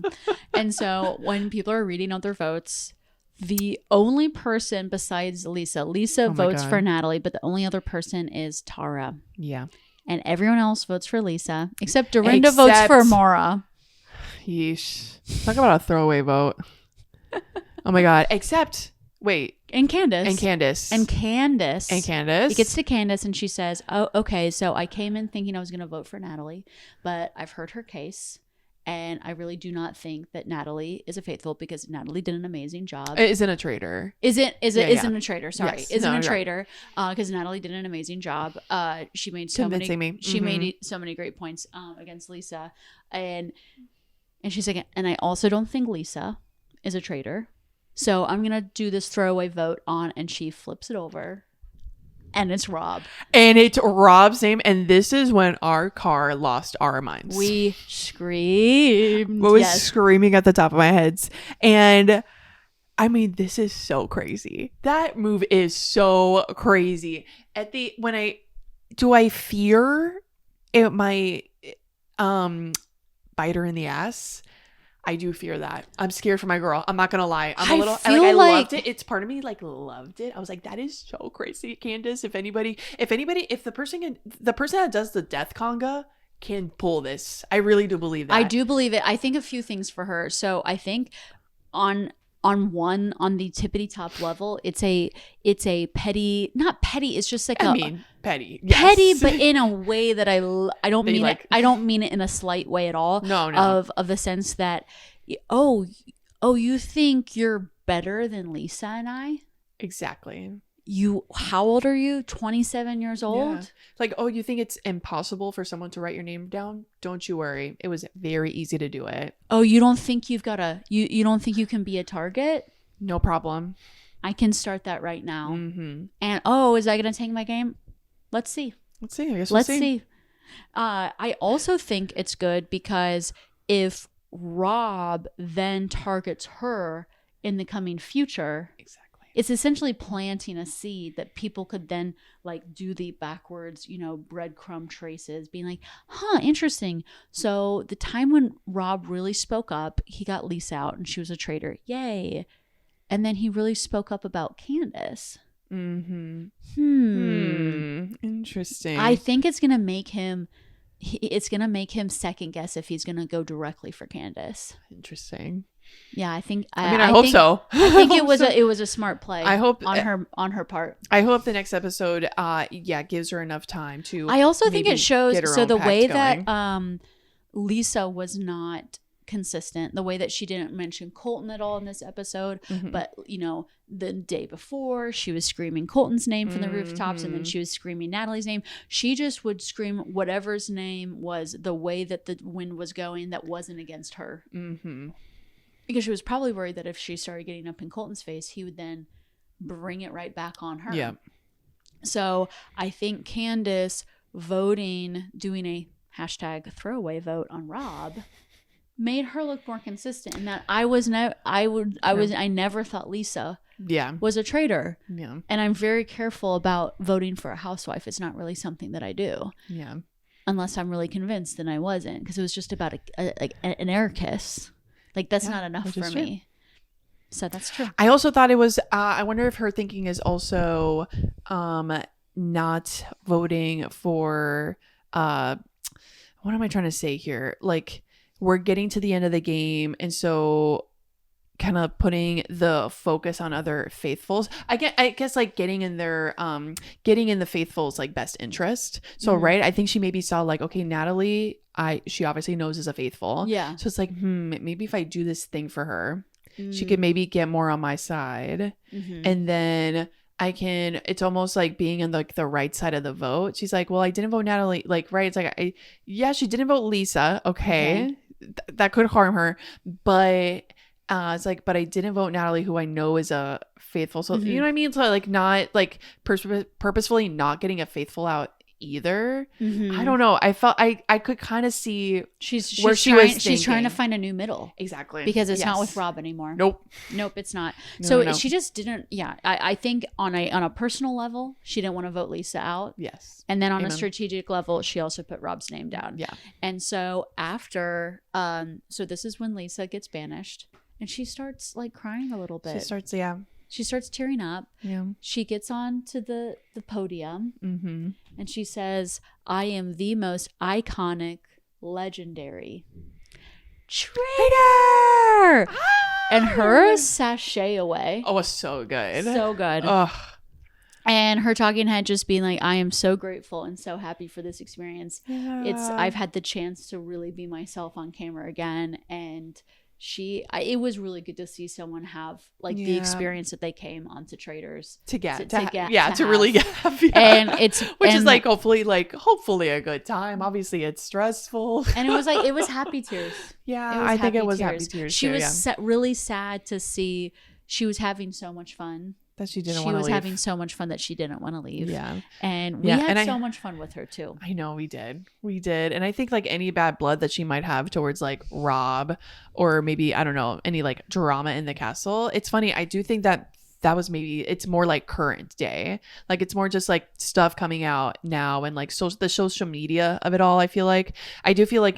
And so when people are reading out their votes, the only person besides Lisa votes for Natalie, but the only other person is Tara. Yeah. And everyone else votes for Lisa, except Dorinda votes for Maura. Yeesh. Talk about a throwaway vote. Oh my God. And Candace. It gets to Candace and she says, oh, okay, so I came in thinking I was going to vote for Natalie, but I've heard her case And I really do not think that Natalie is a faithful, because Natalie did an amazing job. Isn't a traitor. Isn't a traitor. Sorry. Yes. Isn't a traitor. Because Natalie did an amazing job. She made so many. She made so many great points against Lisa, and she's like, and I also don't think Lisa is a traitor. So I'm gonna do this throwaway vote on, and she flips it over. And it's Rob. And it's Rob's name. And this is when our car lost our minds. We screamed. We were screaming at the top of my heads. And I mean, this is so crazy. That move is so crazy. Do I fear it might bite her in the ass? I do fear that. I'm scared for my girl. I'm not gonna lie. I loved it. It's part of me loved it. I was like, that is so crazy, Candace. If the person that does the death conga can pull this, I really do believe that. I do believe it. I think a few things for her. So I think on the tippity top level, it's a petty, not petty. It's just like petty. Yes. Petty, but in a way that I don't mean it. I don't mean it in a slight way at all. No. Of the sense that, you think you're better than Lisa and I? Exactly. How old are you? 27 years old? Yeah. Like, you think it's impossible for someone to write your name down? Don't you worry. It was very easy to do it. You don't think you don't think you can be a target? No problem. I can start that right now. Mm-hmm. And is that going to tank my game? Let's see. I guess Let's see. I also think it's good because if Rob then targets her in the coming future, exactly, it's essentially planting a seed that people could then like do the backwards, breadcrumb traces, being like, interesting. So the time when Rob really spoke up, he got Lisa out and she was a traitor. Yay. And then he really spoke up about Candace. Mm-hmm. Interesting. I think it's gonna make him second guess if he's gonna go directly for Candace. Interesting. Yeah, I think. I hope so. I think it was a smart play. I hope on her part. I hope the next episode, gives her enough time to. I also think it shows. So the way going. that Lisa was not consistent, the way that she didn't mention Colton at all in this episode, but the day before she was screaming Colton's name from the rooftops, and then she was screaming Natalie's name. She just would scream whatever's name was the way that the wind was going that wasn't against her, because she was probably worried that if she started getting up in Colton's face, he would then bring it right back on her. Yeah. So I think Candace doing a hashtag throwaway vote on Rob made her look more consistent in that I never thought Lisa was a traitor. Yeah. And I'm very careful about voting for a housewife. It's not really something that I do. Yeah. Unless I'm really convinced, then I wasn't, because it was just about an air kiss. Like that's not enough for me. So that's true. I also thought it was I wonder if her thinking is also not voting for what am I trying to say here? Like, we're getting to the end of the game, and so kind of putting the focus on other faithfuls. I guess like getting in the faithfuls like best interest. So right, I think she maybe saw like, okay, Natalie, she obviously knows is a faithful. Yeah. So it's like, maybe if I do this thing for her, she could maybe get more on my side, and then it's almost like being on like the right side of the vote. She's like, well, I didn't vote Natalie. Like, right. It's like, she didn't vote Lisa. Okay. That could harm her. But it's like, but I didn't vote Natalie, who I know is a faithful. So, you know what I mean? So like not like purposefully not getting a faithful out either. I don't know. I felt I could kind of see she's trying to find a new middle. Exactly. Because it's not with Rob anymore. Nope, it's not. So she just didn't. Yeah, I think on a personal level, she didn't want to vote Lisa out. Yes. And then on a strategic level, she also put Rob's name down. Yeah. And so after so this is when Lisa gets banished, and she starts like crying a little bit. She starts tearing up. Yeah. She gets on to the podium, and she says, I am the most iconic, legendary traitor. And her sachet away. Oh, it was so good. So good. Ugh. And her talking head just being like, I am so grateful and so happy for this experience. Yeah. I've had the chance to really be myself on camera again. And it was really good to see someone have like the experience that they came onto Traitors to have. really have. Yeah. And which is like hopefully a good time. Obviously it's stressful. And it was happy tears. Yeah, I think it was happy tears. She was really sad to see she was having so much fun. That she didn't want to leave. She was having so much fun that she didn't want to leave. Yeah. And we had so much fun with her too. I know we did. And I think like any bad blood that she might have towards like Rob or maybe, I don't know, any like drama in the castle. It's funny. I do think that was it's more like current day. Like it's more just like stuff coming out now and like the social media of it all. I feel like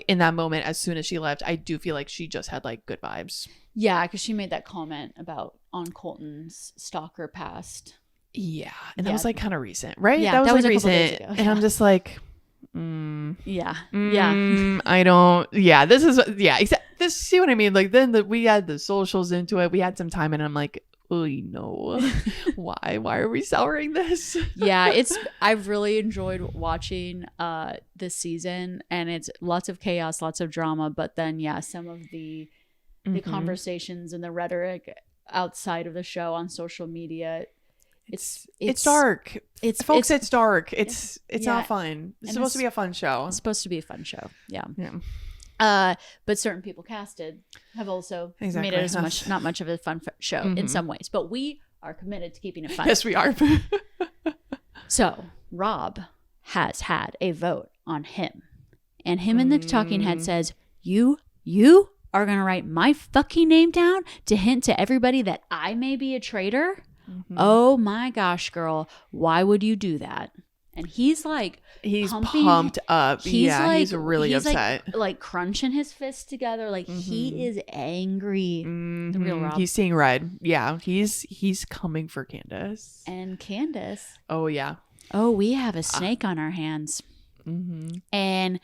in that moment, as soon as she left, I do feel like she just had like good vibes. Yeah, because she made that comment about on Colton's stalker past. Yeah, and that was like kind of recent, right? Yeah, that was like a couple recent, days ago. and I'm just like, I don't. Yeah, this is this. See what I mean? Like then we had the socials into it. We had some time, and I'm like, oh no, why are we souring this? Yeah, I've really enjoyed watching this season, and it's lots of chaos, lots of drama, but then some of the conversations and the rhetoric outside of the show on social media, it's dark. It's dark. It's not fun. It's supposed to be a fun show. It's supposed to be a fun show. Yeah. But certain people casted have also made it not much of a fun show in some ways, but we are committed to keeping it fun. Yes, we are. So Rob has had a vote on him, and him in the talking head says, you are going to write my fucking name down to hint to everybody that I may be a traitor? Oh my gosh, girl. Why would you do that? And he's like, he's pumped up. He's really upset. Like crunching his fists together. Like he is angry. The real Rob. He's seeing red. Yeah. He's coming for Candace. And Candace. Oh yeah. Oh, we have a snake on our hands. And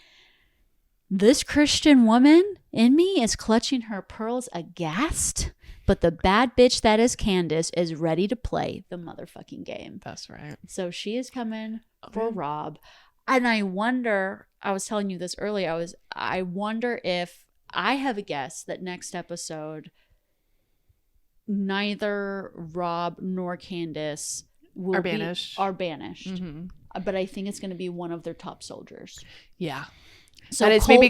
this Christian woman in me is clutching her pearls aghast, but the bad bitch that is Candace is ready to play the motherfucking game. That's right. So she is coming for Rob. And I wonder, I was telling you this earlier, I wonder if I have a guess that next episode, neither Rob nor Candace are banished. But I think it's going to be one of their top soldiers. Yeah. So that is maybe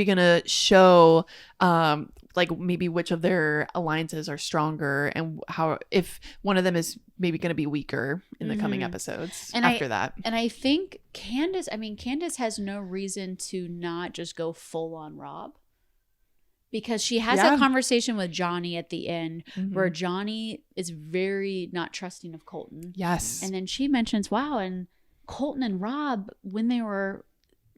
gonna show like maybe which of their alliances are stronger and how if one of them is maybe gonna be weaker in the coming episodes after that. And I think Candace has no reason to not just go full on Rob. Because she has a conversation with Johnny at the end where Johnny is very not trusting of Colton. Yes. And then she mentions, wow, and Colton and Rob, when they were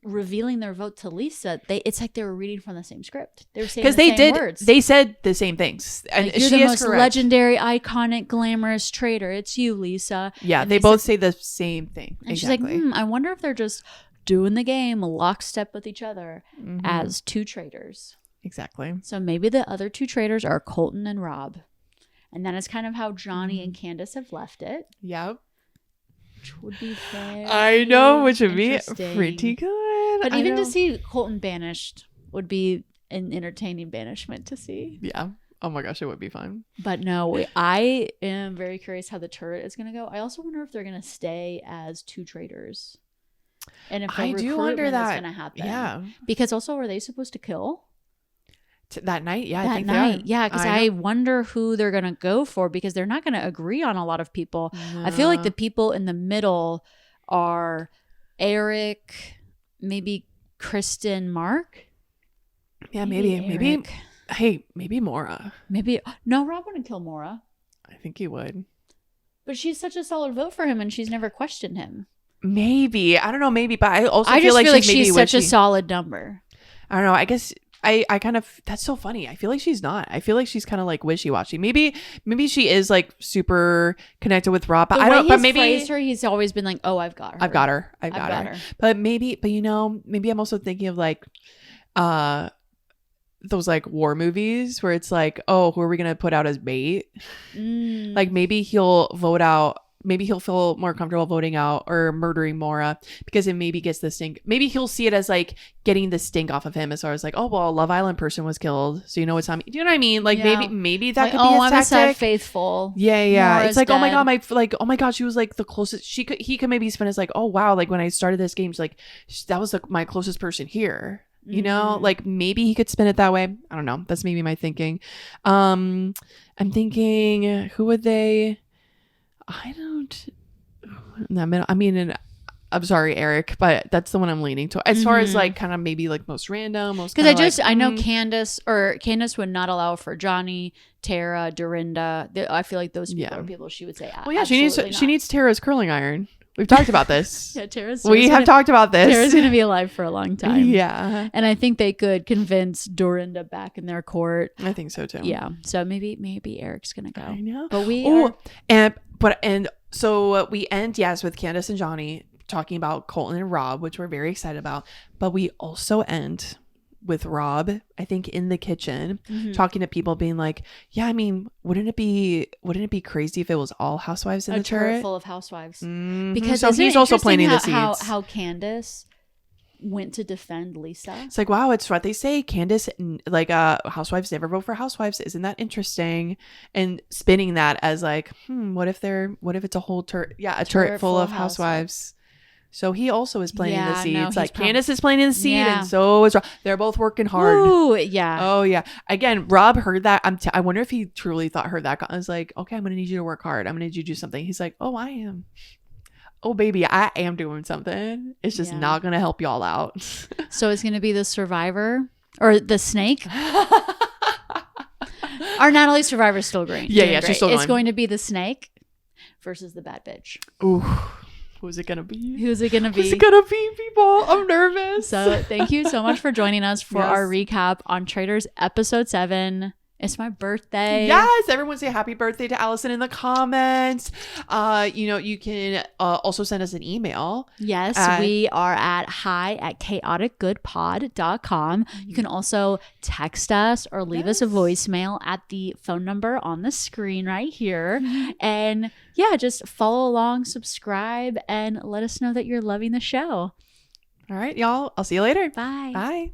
revealing their vote to Lisa, it's like they were reading from the same script. They were saying the same words. They said the same things. And like, you're the most legendary, iconic, glamorous traitor. It's you, Lisa. Yeah, and they both say the same thing. And she's like, I wonder if they're just doing the game lockstep with each other as two traitors. Exactly. So maybe the other two traitors are Colton and Rob. And that is kind of how Johnny and Candace have left it. Yep. Which would be very I know, which would be pretty good. But even to see Colton banished would be an entertaining banishment to see. Yeah. Oh my gosh, it would be fun. But no, I am very curious how the turret is going to go. I also wonder if they're going to stay as two traitors. And if the recruitment is going to happen. Yeah. Because also, are they supposed to kill? That night? Yeah, I think they are. Yeah, because I wonder who they're going to go for because they're not going to agree on a lot of people. No. I feel like the people in the middle are Eric, maybe Kristen, Mark. Yeah, maybe. Hey, maybe Maura. No, Rob wouldn't kill Maura. I think he would. But she's such a solid vote for him and she's never questioned him. Maybe. I don't know, maybe. But I also feel like she's such a solid number. I don't know. I guess... I kind of that's so funny. I feel like she's not. I feel like she's kind of like wishy-washy. Maybe she is like super connected with Rob. But I don't. But maybe phrased her, he's always been like, "Oh, I've got her. I've got her." But maybe I'm also thinking of like, those like war movies where it's like, oh, who are we gonna put out as bait? Like maybe he'll vote out. Maybe he'll feel more comfortable voting out or murdering Mora because it maybe gets the stink. Maybe he'll see it as like getting the stink off of him as far as like, oh, well, a Love Island person was killed. So you know it's not me. Do you know what I mean? Like maybe that like, could be his I'm tactic. a sad faithful. Yeah. Mora's it's like, dead. oh my God, she was like the closest. He could maybe spin as like, oh wow, like when I started this game, she's like, that was like my closest person here. You know, like maybe he could spin it that way. I don't know. That's maybe my thinking. I'm thinking, who would they? I'm sorry, Eric, but that's the one I'm leaning to. As far as like kind of maybe like most random, most because I know Candace would not allow for Johnny, Tara, Dorinda. I feel like those people are people she would say. Well, yeah, she needs Tara's curling iron. We've talked about this. Yeah, we have talked about this. Tara's going to be alive for a long time. Yeah. And I think they could convince Dorinda back in their court. I think so too. Yeah. So maybe Eric's going to go. I know. But so we end, yes, with Candace and Johnny talking about Colton and Rob, which we're very excited about. But we also end with Rob, I think, in the kitchen talking to people, being like, yeah, I mean, wouldn't it be crazy if it was all housewives in the turret full of housewives? Mm-hmm. Because so he's also planting the seeds. How Candace went to defend Lisa. It's like, wow, it's what they say. Candace, like, housewives never vote for housewives. Isn't that interesting? And spinning that as like, what if it's a whole turret full of housewives. So he also is planting the seeds. No, like Candace is planting the seed, and so is Rob. They're both working hard. Ooh, yeah. Oh yeah. Again, Rob heard that. I wonder if he truly heard that. I was like, okay, I'm gonna need you to work hard. I'm gonna need you to do something. He's like, oh, I am. Oh baby, I am doing something. It's just not gonna help y'all out. So it's gonna be the Survivor or the Snake. Our Natalie Survivor's still green. Yeah, she's still going. It's going to be the Snake versus the bad bitch. Ooh. Who's it gonna be? Who's it gonna be, people? I'm nervous. So thank you so much for joining us for our recap on Traitors episode 7. It's my birthday. Yes, everyone say happy birthday to Allison in the comments. You can also send us an email. Yes, we are at hi@chaoticgoodpod.com. You can also text us or leave us a voicemail at the phone number on the screen right here. And just follow along, subscribe, and let us know that you're loving the show. All right, y'all. I'll see you later. Bye. Bye.